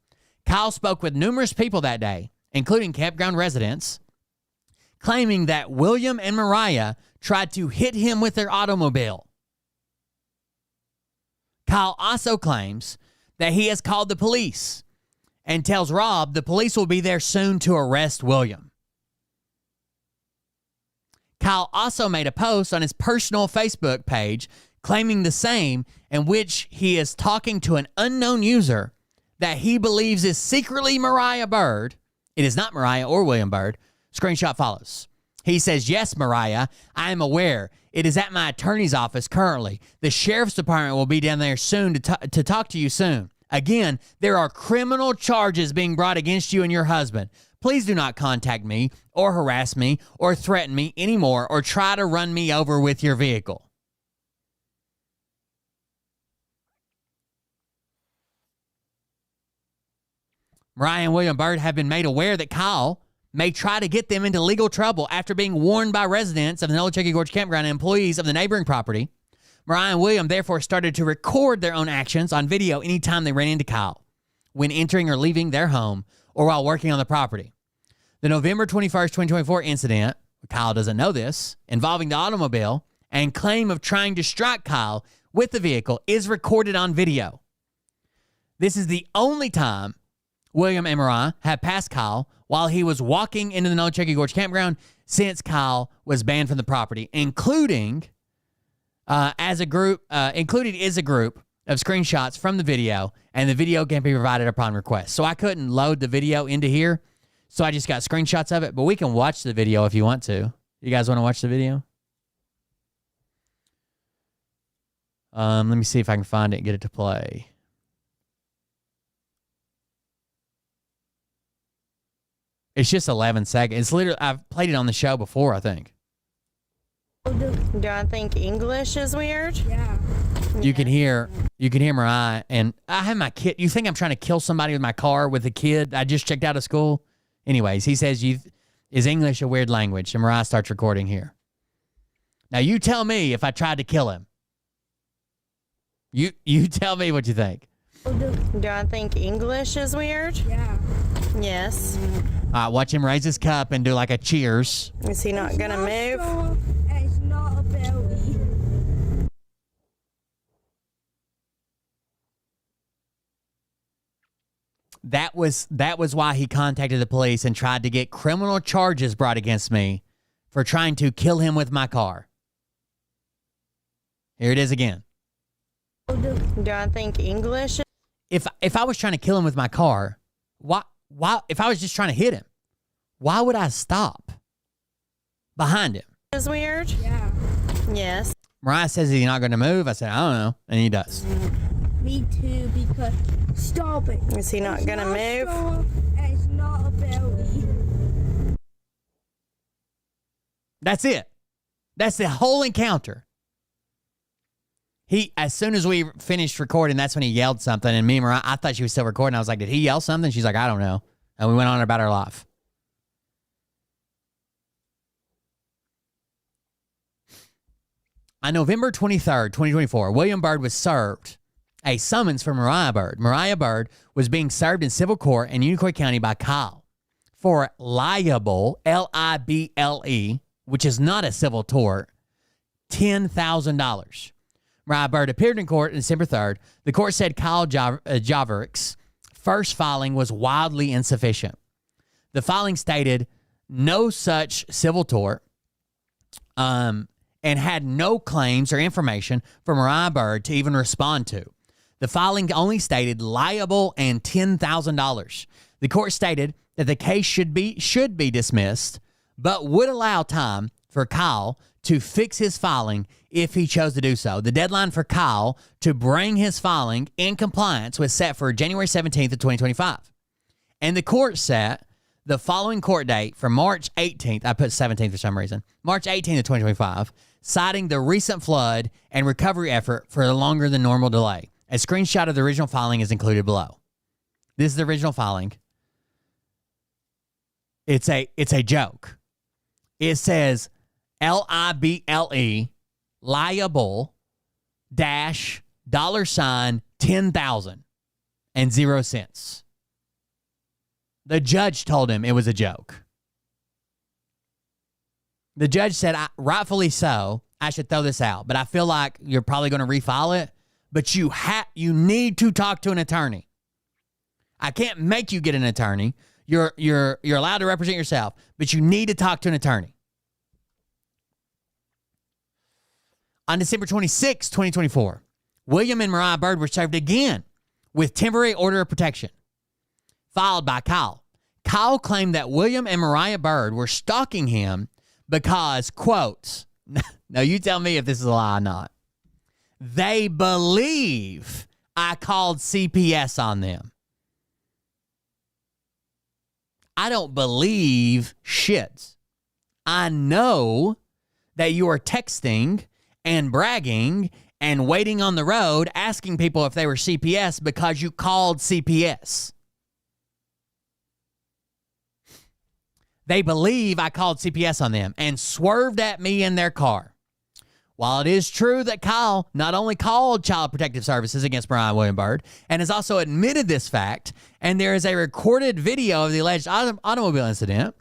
Kyle spoke with numerous people that day, including campground residents, claiming that William and Mariah tried to hit him with their automobile. Kyle also claims that he has called the police and tells Rob the police will be there soon to arrest William. Kyle also made a post on his personal Facebook page claiming the same, in which he is talking to an unknown user that he believes is secretly Mariah Byrd. It is not Mariah or William Byrd. Screenshot follows. He says, "Yes, Mariah, I am aware. It is at my attorney's office currently. The sheriff's department will be down there soon to talk to you soon. Again, there are criminal charges being brought against you and your husband. Please do not contact me or harass me or threaten me anymore or try to run me over with your vehicle." Mariah and William Byrd have been made aware that Kyle may try to get them into legal trouble after being warned by residents of the Nolichucky Gorge Campground and employees of the neighboring property. Mariah and William therefore started to record their own actions on video anytime they ran into Kyle, when entering or leaving their home or while working on the property. The November 21st, 2024 incident, Kyle doesn't know this, involving the automobile and claim of trying to strike Kyle with the vehicle is recorded on video. This is the only time William and Mariah have passed Kyle while he was walking into the Nolichucky Gorge Campground since Kyle was banned from the property, including is a group of screenshots from the video, and the video can be provided upon request. So I couldn't load the video into here, so I just got screenshots of it, but we can watch the video if you want to. You guys want to watch the video? Let me see if I can find it and get it to play. It's just 11 seconds. It's literally, I've played it on the show before, I think. Do I think English is weird? Yeah. You can hear Mariah, and I have my kid. You think I'm trying to kill somebody with my car with a kid I just checked out of school? Anyways, he says, is English a weird language? And Mariah starts recording here. Now you tell me if I tried to kill him. You tell me what you think. Do I think English is weird? Yeah. Yes. Watch him raise his cup and do like a cheers. Is he not gonna move? It's not a belly. That was why he contacted the police and tried to get criminal charges brought against me for trying to kill him with my car. Here it is again. Do I think English? If I was trying to kill him with my car, why if I was just trying to hit him, why would I stop behind him? is weird? Yeah. Yes. Mariah says he's not going to move. I said, I don't know. And he does. Me too, because stop it. Is he not gonna move? Straw, and it's not a belly. That's it. That's the whole encounter. As soon as we finished recording, that's when he yelled something. And me and Mariah, I thought she was still recording. I was like, did he yell something? She's like, I don't know. And we went on about our life. On November 23rd, 2024, William Byrd was served a summons for Mariah Byrd. Mariah Byrd was being served in civil court in Unicoi County by Kyle for liable, L-I-B-L-E, which is not a civil tort, $10,000. Mariah Byrd appeared in court on December 3rd. The court said Kyle Javerick's first filing was wildly insufficient. The filing stated no such civil tort, and had no claims or information for Mariah Byrd to even respond to. The filing only stated liable and $10,000. The court stated that the case should be dismissed, but would allow time for Kyle to fix his filing if he chose to do so. The deadline for Kyle to bring his filing in compliance was set for January 17th of 2025. And the court set the following court date for March 18th. I put 17th for some reason. March 18th of 2025, citing the recent flood and recovery effort for a longer than normal delay. A screenshot of the original filing is included below. This is the original filing. It's a joke. It says L-I-B-L-E, liable, dash, $ 10,000 and 0 cents. The judge told him it was a joke. The judge said, rightfully so, I should throw this out, but I feel like you're probably going to refile it, but you need to talk to an attorney. I can't make you get an attorney. You're allowed to represent yourself, but you need to talk to an attorney. On December 26, 2024, William and Mariah Byrd were served again with temporary order of protection, filed by Kyle. Kyle claimed that William and Mariah Byrd were stalking him because, quote, now you tell me if this is a lie or not, they believe I called CPS on them. I don't believe shit. I know that you are texting and bragging and waiting on the road asking people if they were CPS because you called CPS. They believe I called CPS on them and swerved at me in their car. While it is true that Kyle not only called Child Protective Services against Mariah William Byrd and has also admitted this fact, and there is a recorded video of the alleged automobile incident,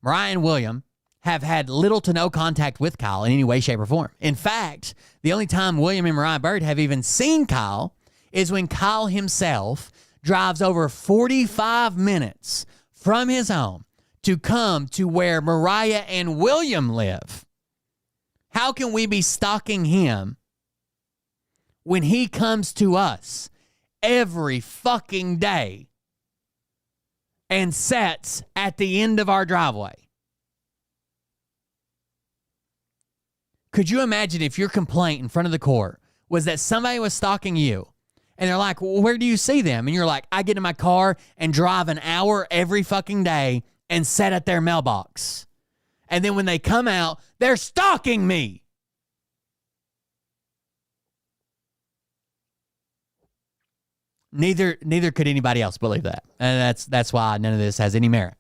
Mariah and William have had little to no contact with Kyle in any way, shape, or form. In fact, the only time William and Mariah Byrd have even seen Kyle is when Kyle himself drives over 45 minutes from his home to come to where Mariah and William live. How can we be stalking him when he comes to us every fucking day and sits at the end of our driveway? Could you imagine if your complaint in front of the court was that somebody was stalking you and they're like, well, where do you see them? And you're like, I get in my car and drive an hour every fucking day and sit at their mailbox. And then when they come out, they're stalking me. Neither could anybody else believe that. And that's why none of this has any merit.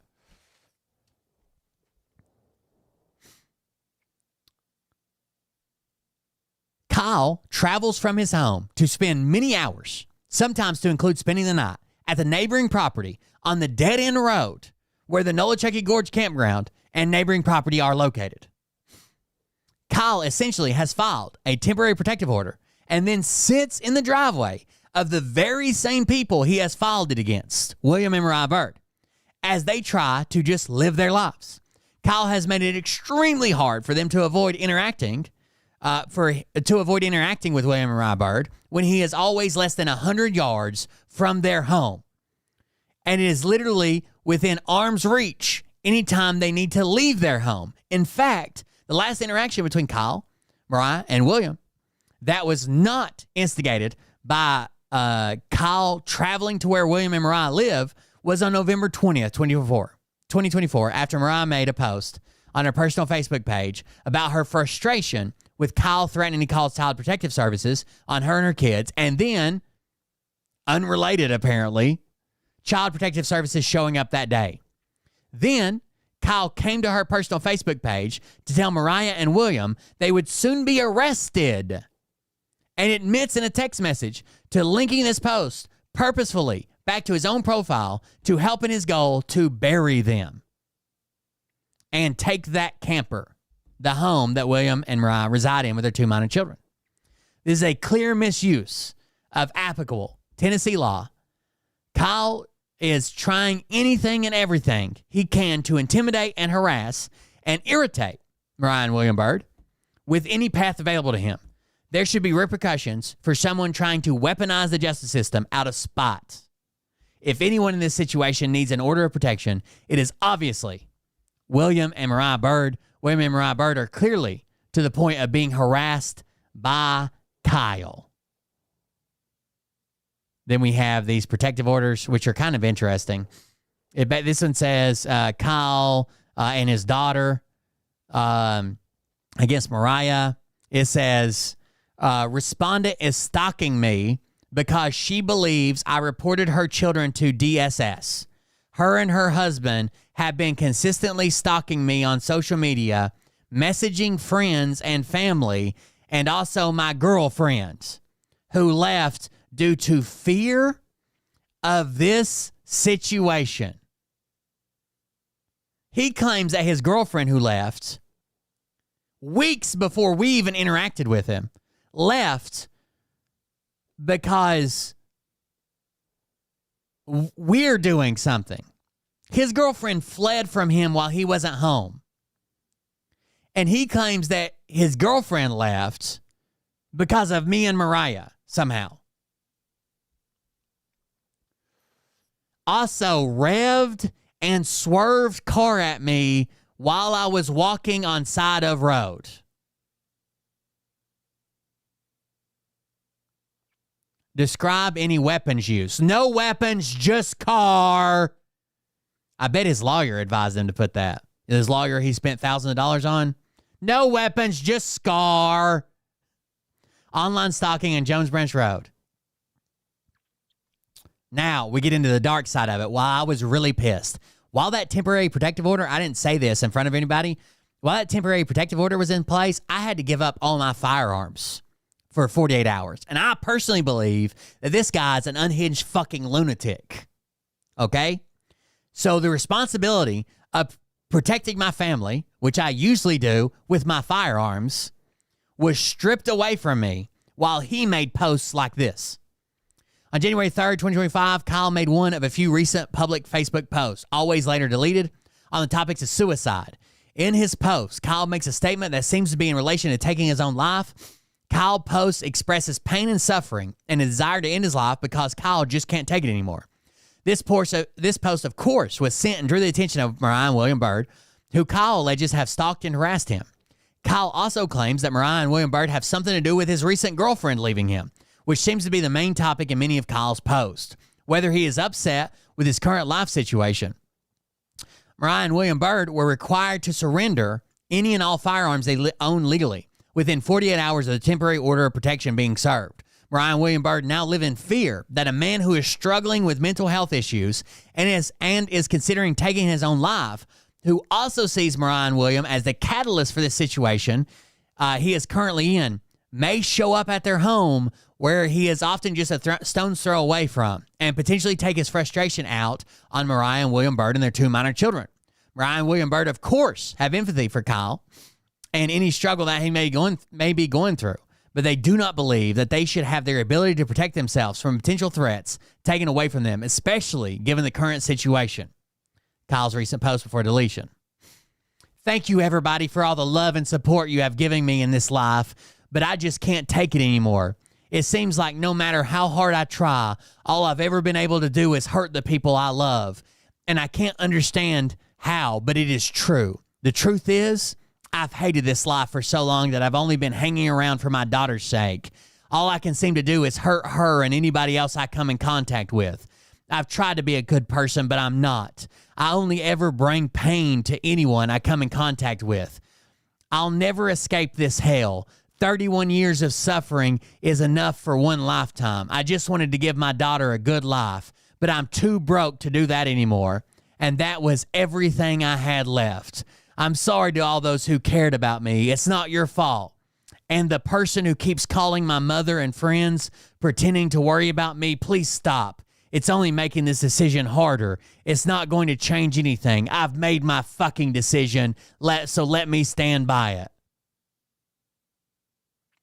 Kyle travels from his home to spend many hours, sometimes to include spending the night, at the neighboring property on the dead-end road where the Nolichucky Gorge campground and neighboring property are located. Kyle essentially has filed a temporary protective order and then sits in the driveway of the very same people he has filed it against, William and Mariah Byrd, as they try to just live their lives. Kyle has made it extremely hard for them to avoid interacting with William and Mariah Byrd when he is always less than 100 yards from their home. And it is literally within arm's reach anytime they need to leave their home. In fact, The last interaction between Kyle, Mariah, and William that was not instigated by Kyle traveling to where William and Mariah live was on November 20th, 2024, after Mariah made a post on her personal Facebook page about her frustration with Kyle threatening to call Child Protective Services on her and her kids, and then, unrelated apparently, Child Protective Services showing up that day. Then, Kyle came to her personal Facebook page to tell Mariah and William they would soon be arrested, and admits in a text message to linking this post purposefully back to his own profile to help in his goal to bury them and take that camper, the home that William and Mariah reside in with their 2 minor children. This is a clear misuse of applicable Tennessee law. Kyle is trying anything and everything he can to intimidate and harass and irritate Mariah and William Byrd with any path available to him. There should be repercussions for someone trying to weaponize the justice system out of spite. If anyone in this situation needs an order of protection, it is obviously William and Mariah Byrd. William and Mariah Byrd are clearly to the point of being harassed by Kyle. Then we have these protective orders, which are kind of interesting. This one says Kyle and his daughter against Mariah. It says, respondent is stalking me because she believes I reported her children to DSS. Her and her husband have been consistently stalking me on social media, messaging friends and family, and also my girlfriends who left due to fear of this situation. He claims that his girlfriend who left weeks before we even interacted with him left because we're doing something. His girlfriend fled from him while he wasn't home. And he claims that his girlfriend left because of me and Mariah somehow. Also revved and swerved car at me while I was walking on side of road. Describe any weapons use. No weapons, just car. I bet his lawyer advised him to put that. His lawyer he spent thousands of dollars on. No weapons, just scar. Online stalking on Jones Branch Road. Now we get into the dark side of it. While I was really pissed. While that temporary protective order, I didn't say this in front of anybody. While that temporary protective order was in place, I had to give up all my firearms for 48 hours. And I personally believe that this guy's an unhinged fucking lunatic. Okay? So the responsibility of protecting my family, which I usually do with my firearms, was stripped away from me while he made posts like this. On January 3rd, 2025, Kyle made one of a few recent public Facebook posts, always later deleted, on the topics of suicide. In his post, Kyle makes a statement that seems to be in relation to taking his own life. Kyle posts expresses pain and suffering and a desire to end his life because Kyle just can't take it anymore. This post, of course, was sent and drew the attention of Mariah and William Byrd, who Kyle alleges have stalked and harassed him. Kyle also claims that Mariah and William Byrd have something to do with his recent girlfriend leaving him, which seems to be the main topic in many of Kyle's posts, whether he is upset with his current life situation. Mariah and William Byrd were required to surrender any and all firearms they own legally within 48 hours of the temporary order of protection being served. Mariah and William Byrd now live in fear that a man who is struggling with mental health issues and is considering taking his own life, who also sees Mariah and William as the catalyst for this situation he is currently in, may show up at their home where he is often just a stone's throw away from and potentially take his frustration out on Mariah and William Byrd and their 2 minor children. Mariah and William Byrd, of course, have empathy for Kyle and any struggle that he may be going through, but they do not believe that they should have their ability to protect themselves from potential threats taken away from them, especially given the current situation. Kyle's recent post before deletion. Thank you, everybody, for all the love and support you have given me in this life, but I just can't take it anymore. It seems like no matter how hard I try, all I've ever been able to do is hurt the people I love. And I can't understand how, but it is true. The truth is, I've hated this life for so long that I've only been hanging around for my daughter's sake. All I can seem to do is hurt her and anybody else I come in contact with. I've tried to be a good person, but I'm not. I only ever bring pain to anyone I come in contact with. I'll never escape this hell. 31 years of suffering is enough for one lifetime. I just wanted to give my daughter a good life, but I'm too broke to do that anymore. And that was everything I had left. I'm sorry to all those who cared about me. It's not your fault. And the person who keeps calling my mother and friends, pretending to worry about me, please stop. It's only making this decision harder. It's not going to change anything. I've made my fucking decision, so let me stand by it.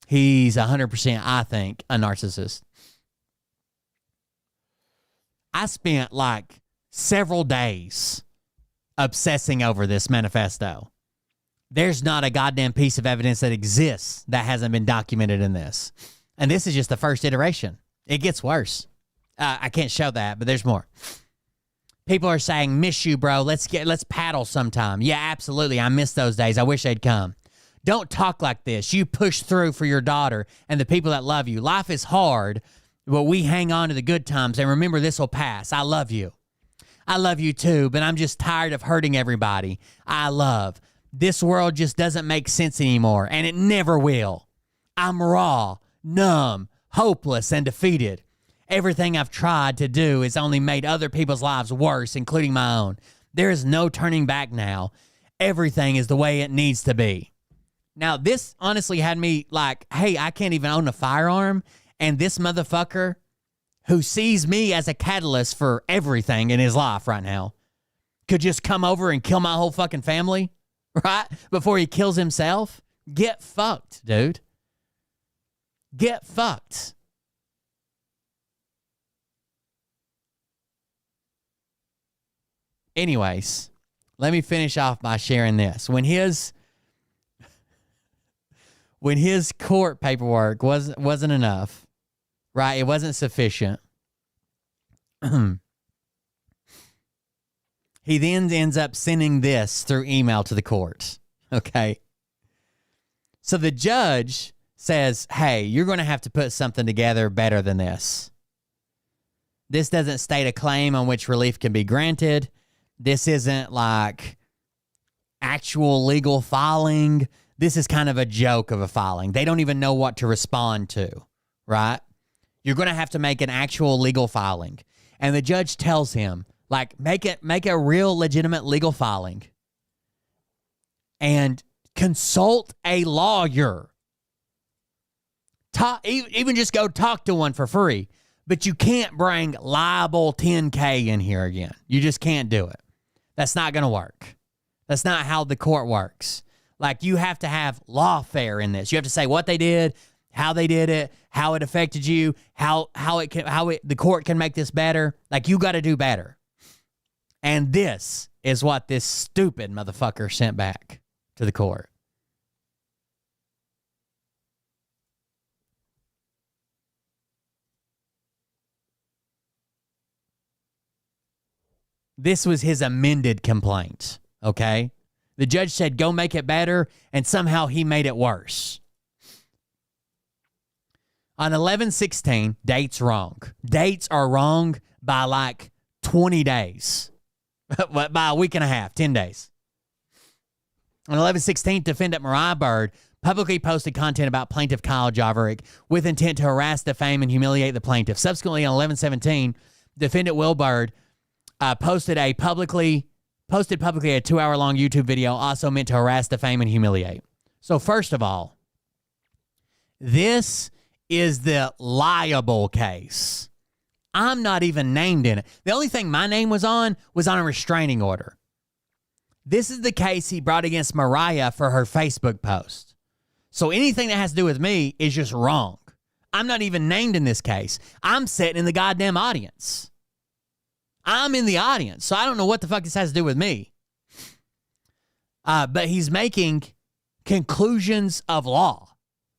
He's 100%, I think, a narcissist. I spent like several days obsessing over this manifesto. There's not a goddamn piece of evidence that exists that hasn't been documented in this. And this is just the first iteration. It gets worse. I can't show that, but there's more. People are saying, miss you, bro. Let's paddle sometime. Yeah, absolutely. I miss those days. I wish they'd come. Don't talk like this. You push through for your daughter and the people that love you. Life is hard, but we hang on to the good times and remember this will pass. I love you. I love you too, but I'm just tired of hurting everybody I love. This world just doesn't make sense anymore, and it never will. I'm raw, numb, hopeless, and defeated. Everything I've tried to do has only made other people's lives worse, including my own. There is no turning back now. Everything is the way it needs to be. Now, this honestly had me like, hey, I can't even own a firearm, and this motherfucker who sees me as a catalyst for everything in his life right now could just come over and kill my whole fucking family, right? Before he kills himself. Get fucked, dude. Get fucked. Anyways, let me finish off by sharing this. When his court paperwork wasn't enough, right? It wasn't sufficient. He then ends up sending this through email to the court. Okay. So the judge says, hey, you're going to have to put something together better than this. This doesn't state a claim on which relief can be granted. This isn't like actual legal filing. This is kind of a joke of a filing. They don't even know what to respond to, right? You're going to have to make an actual legal filing. And the judge tells him, like, make a real legitimate legal filing and consult a lawyer. Even just go talk to one for free. But you can't bring liable 10K in here again. You just can't do it. That's not going to work. That's not how the court works. Like, you have to have lawfare in this. You have to say what they did, how they did it, how it affected you, how the court can make this better. Like, you got to do better. And this is what this stupid motherfucker sent back to the court. This was his amended complaint, okay? The judge said, go make it better, and somehow he made it worse. On 11/16, date's wrong. Dates are wrong by like 20 days. By a week and a half, 10 days. On 11/16, defendant Mariah Bird publicly posted content about plaintiff Kyle Javerick with intent to harass, defame, and humiliate the plaintiff. Subsequently, on 11/17, defendant Will Bird posted publicly a 2-hour-long YouTube video also meant to harass, defame, and humiliate. So first of all, this is the liable case. I'm not even named in it. The only thing my name was on a restraining order. This is the case he brought against Mariah for her Facebook post. So anything that has to do with me is just wrong. I'm not even named in this case. I'm sitting in the goddamn audience. I'm in the audience, so I don't know what the fuck this has to do with me. But he's making conclusions of law,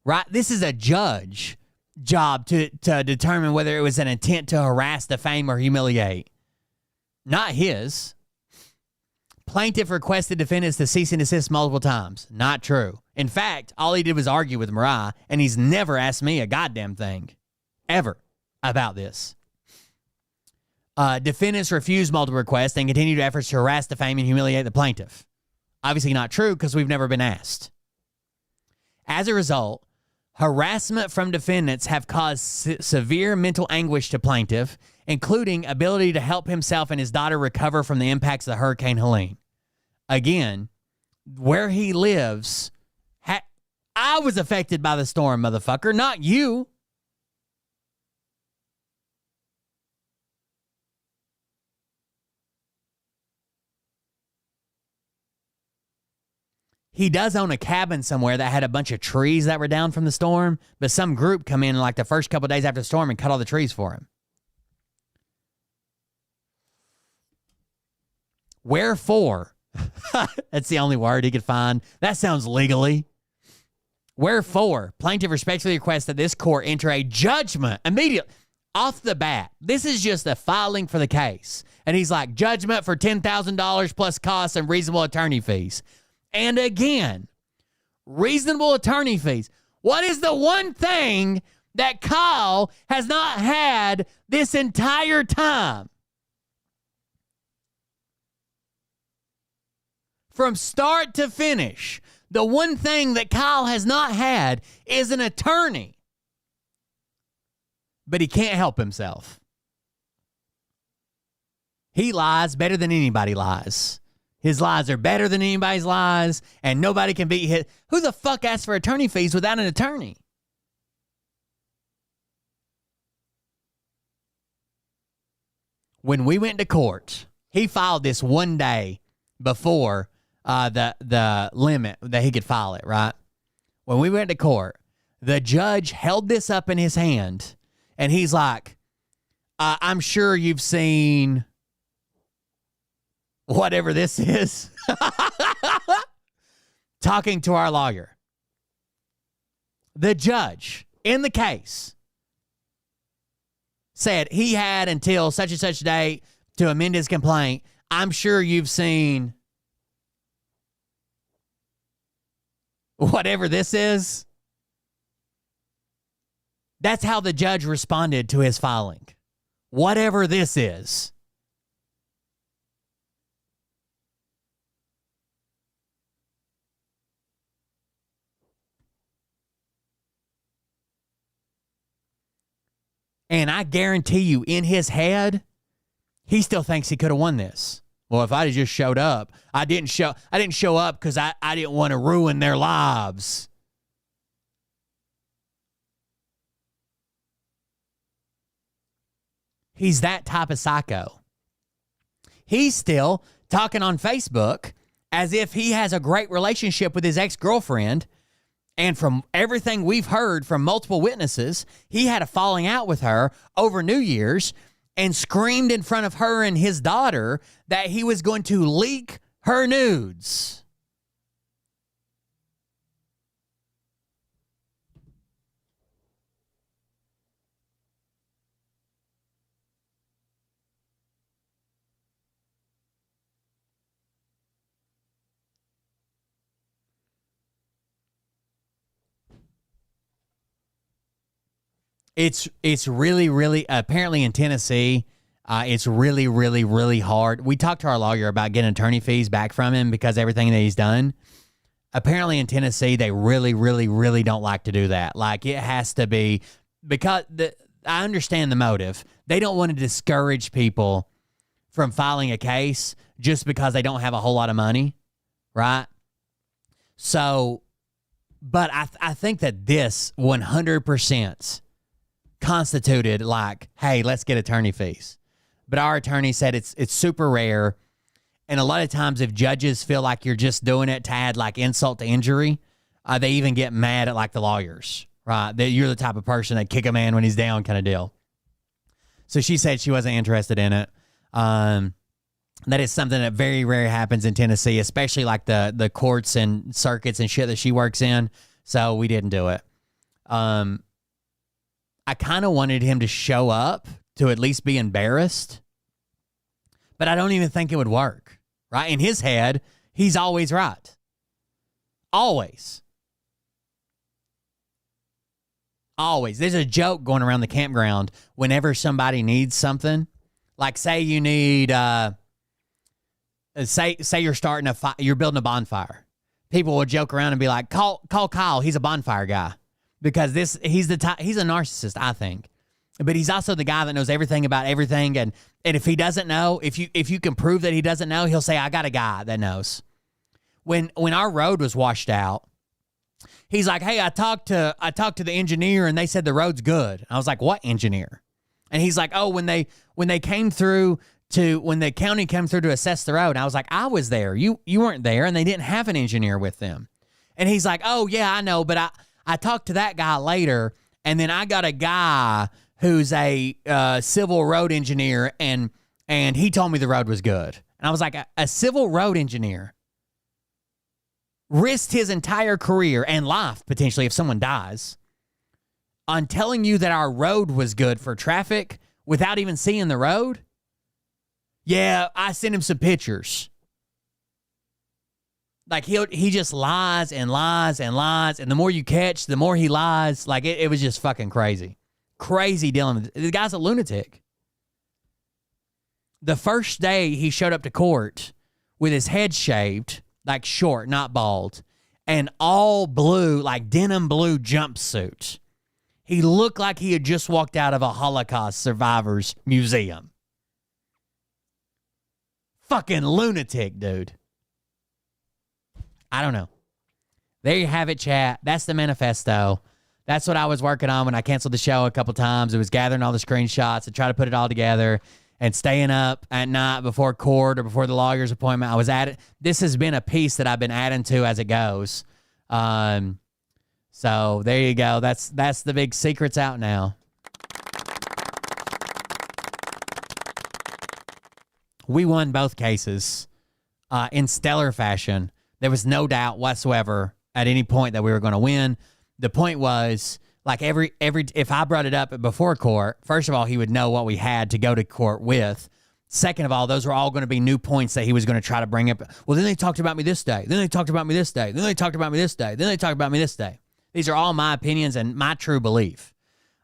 right? This is a judge job to determine whether it was an intent to harass, defame, or humiliate. Not his. Plaintiff requested defendants to cease and desist multiple times. Not true. In fact, all he did was argue with Mariah, and he's never asked me a goddamn thing, ever, about this. Defendants refused multiple requests and continued efforts to harass, defame, and humiliate the plaintiff. Obviously not true because we've never been asked. As a result, harassment from defendants have caused severe mental anguish to plaintiff, including ability to help himself and his daughter recover from the impacts of Hurricane Helene. Again, where he lives, I was affected by the storm, motherfucker, not you. He does own a cabin somewhere that had a bunch of trees that were down from the storm, but some group come in like the first couple of days after the storm and cut all the trees for him. Wherefore, that's the only word he could find. That sounds legally. Wherefore, plaintiff respectfully requests that this court enter a judgment immediately off the bat. This is just the filing for the case. And he's like, judgment for $10,000 plus costs and reasonable attorney fees. And again, reasonable attorney fees. What is the one thing that Kyle has not had this entire time? From start to finish, the one thing that Kyle has not had is an attorney. But he can't help himself. He lies better than anybody lies. His lies are better than anybody's lies, and nobody can beat his. Who the fuck asks for attorney fees without an attorney? When we went to court, he filed this one day before the limit that he could file it, right? When we went to court, the judge held this up in his hand, and he's like, I'm sure you've seen whatever this is, talking to our lawyer. The judge in the case said he had until such and such date to amend his complaint. I'm sure you've seen whatever this is. That's how the judge responded to his filing. Whatever this is. And I guarantee you, in his head, he still thinks he could have won this. Well, if I had just showed up, I didn't show up because I didn't want to ruin their lives. He's that type of psycho. He's still talking on Facebook as if he has a great relationship with his ex-girlfriend. And from everything we've heard from multiple witnesses, he had a falling out with her over New Year's and screamed in front of her and his daughter that he was going to leak her nudes. It's really, really, apparently in Tennessee, it's really, really, really hard. We talked to our lawyer about getting attorney fees back from him because everything that he's done. Apparently in Tennessee, they really, really, really don't like to do that. Like, it has to be, because I understand the motive. They don't want to discourage people from filing a case just because they don't have a whole lot of money, right? So, but I think that this 100% constituted like, hey, let's get attorney fees. But our attorney said it's super rare. And a lot of times if judges feel like you're just doing it to add like insult to injury, they even get mad at like the lawyers, right? That you're the type of person that kick a man when he's down kind of deal. So she said she wasn't interested in it. That is something that very rarely happens in Tennessee, especially like the courts and circuits and shit that she works in. So we didn't do it. I kind of wanted him to show up to at least be embarrassed, but I don't even think it would work, right? In his head, he's always right. Always. Always. There's a joke going around the campground whenever somebody needs something. Like, say you need, say you're starting you're building a bonfire. People will joke around and be like, call Kyle. He's a bonfire guy. Because he's a narcissist, I think. But he's also the guy that knows everything about everything. And if he doesn't know, if you can prove that he doesn't know, he'll say, I got a guy that knows. When our road was washed out, he's like, hey, I talked to the engineer and they said the road's good. I was like, what engineer? And he's like, oh, when the county came through to assess the road. And I was like, I was there. You weren't there, and they didn't have an engineer with them. And he's like, oh yeah, I know, but I talked to that guy later, and then I got a guy who's a civil road engineer, and he told me the road was good. And I was like, a civil road engineer risked his entire career and life, potentially, if someone dies, on telling you that our road was good for traffic without even seeing the road? Yeah, I sent him some pictures. Like, he just lies and lies and lies, and the more you catch, the more he lies. Like, it was just fucking crazy. Crazy dealing with it. The guy's a lunatic. The first day he showed up to court with his head shaved, like short, not bald, and all blue, like denim blue jumpsuit. He looked like he had just walked out of a Holocaust survivors museum. Fucking lunatic, dude. I don't know. There you have it, chat. That's the manifesto. That's what I was working on when I canceled the show a couple times. It was gathering all the screenshots and trying to put it all together and staying up at night before court or before the lawyer's appointment. I was at it. This has been a piece that I've been adding to as it goes. So there you go. That's the big secrets out now. We won both cases in stellar fashion. There was no doubt whatsoever at any point that we were going to win. The point was, like, if I brought it up before court, first of all, he would know what we had to go to court with. Second of all, those were all going to be new points that he was going to try to bring up. Well, then they talked about me this day. Then they talked about me this day. Then they talked about me this day. Then they talked about me this day. These are all my opinions and my true belief.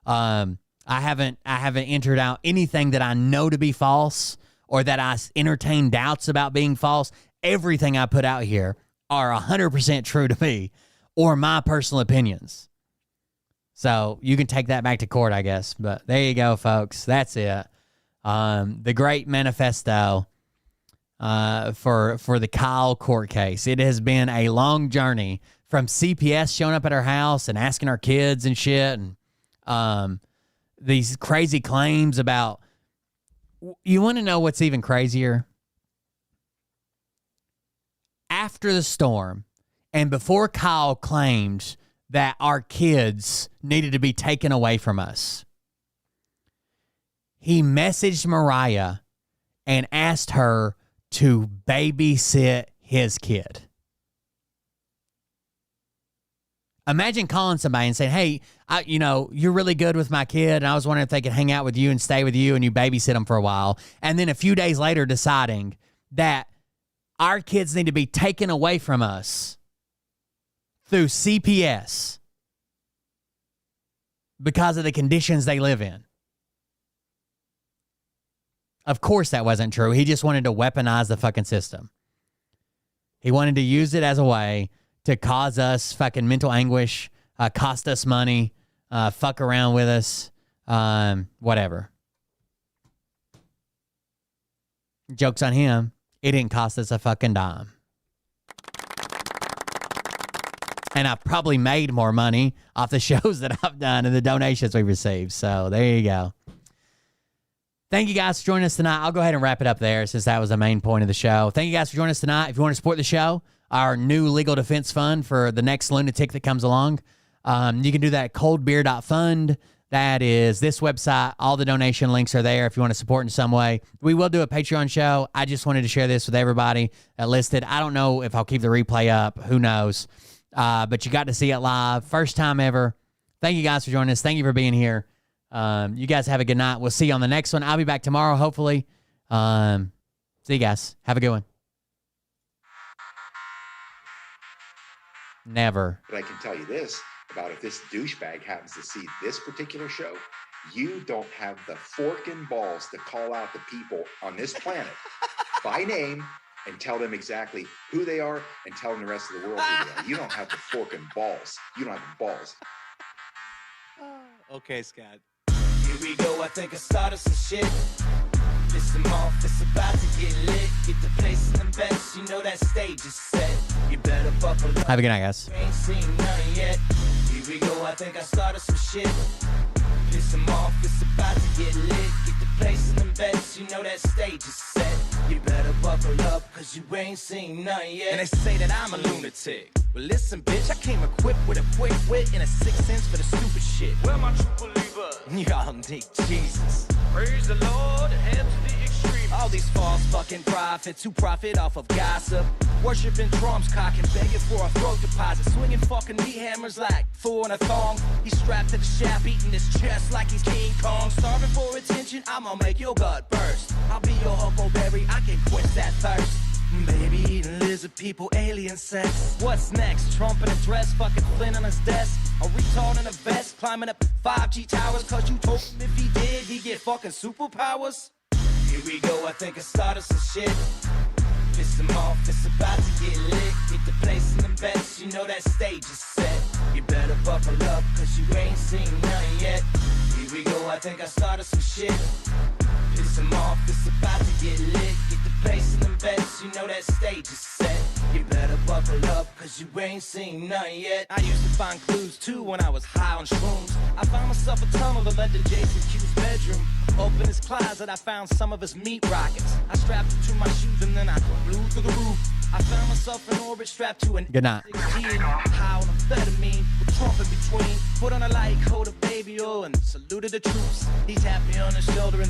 I haven't entered out anything that I know to be false or that I entertain doubts about being false. Everything I put out here are 100% true to me or my personal opinions. So you can take that back to court, I guess. But there you go, folks. That's it. The great manifesto for the Kyle court case. It has been a long journey from CPS showing up at our house and asking our kids and shit, and these crazy claims about. You want to know what's even crazier? After the storm, and before Kyle claimed that our kids needed to be taken away from us, he messaged Mariah and asked her to babysit his kid. Imagine calling somebody and saying, hey, you're really good with my kid, and I was wondering if they could hang out with you and stay with you, and you babysit them for a while. And then a few days later deciding that our kids need to be taken away from us through CPS because of the conditions they live in. Of course that wasn't true. He just wanted to weaponize the fucking system. He wanted to use it as a way to cause us fucking mental anguish, cost us money, fuck around with us, whatever. Joke's on him. It didn't cost us a fucking dime. And I've probably made more money off the shows that I've done and the donations we've received. So there you go. Thank you guys for joining us tonight. I'll go ahead and wrap it up there since that was the main point of the show. Thank you guys for joining us tonight. If you want to support the show, our new legal defense fund for the next lunatic that comes along, you can do that at coldbeer.fund. That is this website. All the donation links are there if you want to support in some way. We will do a Patreon show. I just wanted to share this with everybody that listed. I don't know if I'll keep the replay up. Who knows? But you got to see it live. First time ever. Thank you guys for joining us. Thank you for being here. You guys have a good night. We'll see you on the next one. I'll be back tomorrow, hopefully. See you guys. Have a good one. Never. But I can tell you this about if this douchebag happens to see this particular show, you don't have the forking balls to call out the people on this planet by name and tell them exactly who they are and tell them the rest of the world who they are. You don't have the forking balls. You don't have the balls. Okay, Scott. Here we go, I think I started some shit. Listen off, it's about to get lit. Get the place in the best, you know that stage is set. You better buckle up. Have a good night, guys. Ain't seen none yet. Here we go, I think I started some shit. Piss 'em off, it's about to get lit. Get the place in the best, you know that stage is set. You better buckle up, cause you ain't seen none yet. And they say that I'm a lunatic. Well, listen, bitch, I came equipped with a quick wit and a 6 cents for the stupid shit. Where my true believer? Y'all need Jesus. Praise the Lord, head to the extreme. All these false fucking prophets who profit off of gossip. Worshipping drums, cocking, begging for a throat deposit. Swinging fucking meat hammers like four in a thong. He's strapped to the shaft, eating his chest like he's King Kong. Starving for attention, I'ma make your gut burst. I'll be your huckleberry, I can quench that thirst. Baby eating lizard people, alien sex. What's next? Trump in a dress, fucking Flynn on his desk. A retard in a vest, climbing up 5G towers. Cause you told him if he did, he'd get fucking superpowers. Here we go, I think I started some shit. Piss 'em off, it's about to get lit. Get the place in the best, you know that stage is set. You better buckle up, cause you ain't seen none yet. Here we go, I think I started some shit. Piss 'em off, it's about to get lit. Get the place in the best, you know that stage is set. You better buckle up, cause you ain't seen none yet. I used to find clues too when I was high on shrooms. I found myself a tunnel that led to Jason Q's bedroom. Opened his closet, I found some of his meat rockets. I strapped it to my shoes and then I flew through the roof. I found myself in orbit strapped to an Good night. 16, high on amphetamine with Trump in between. Put on a light coat of baby oil and saluted the troops. He tapped me on the shoulder and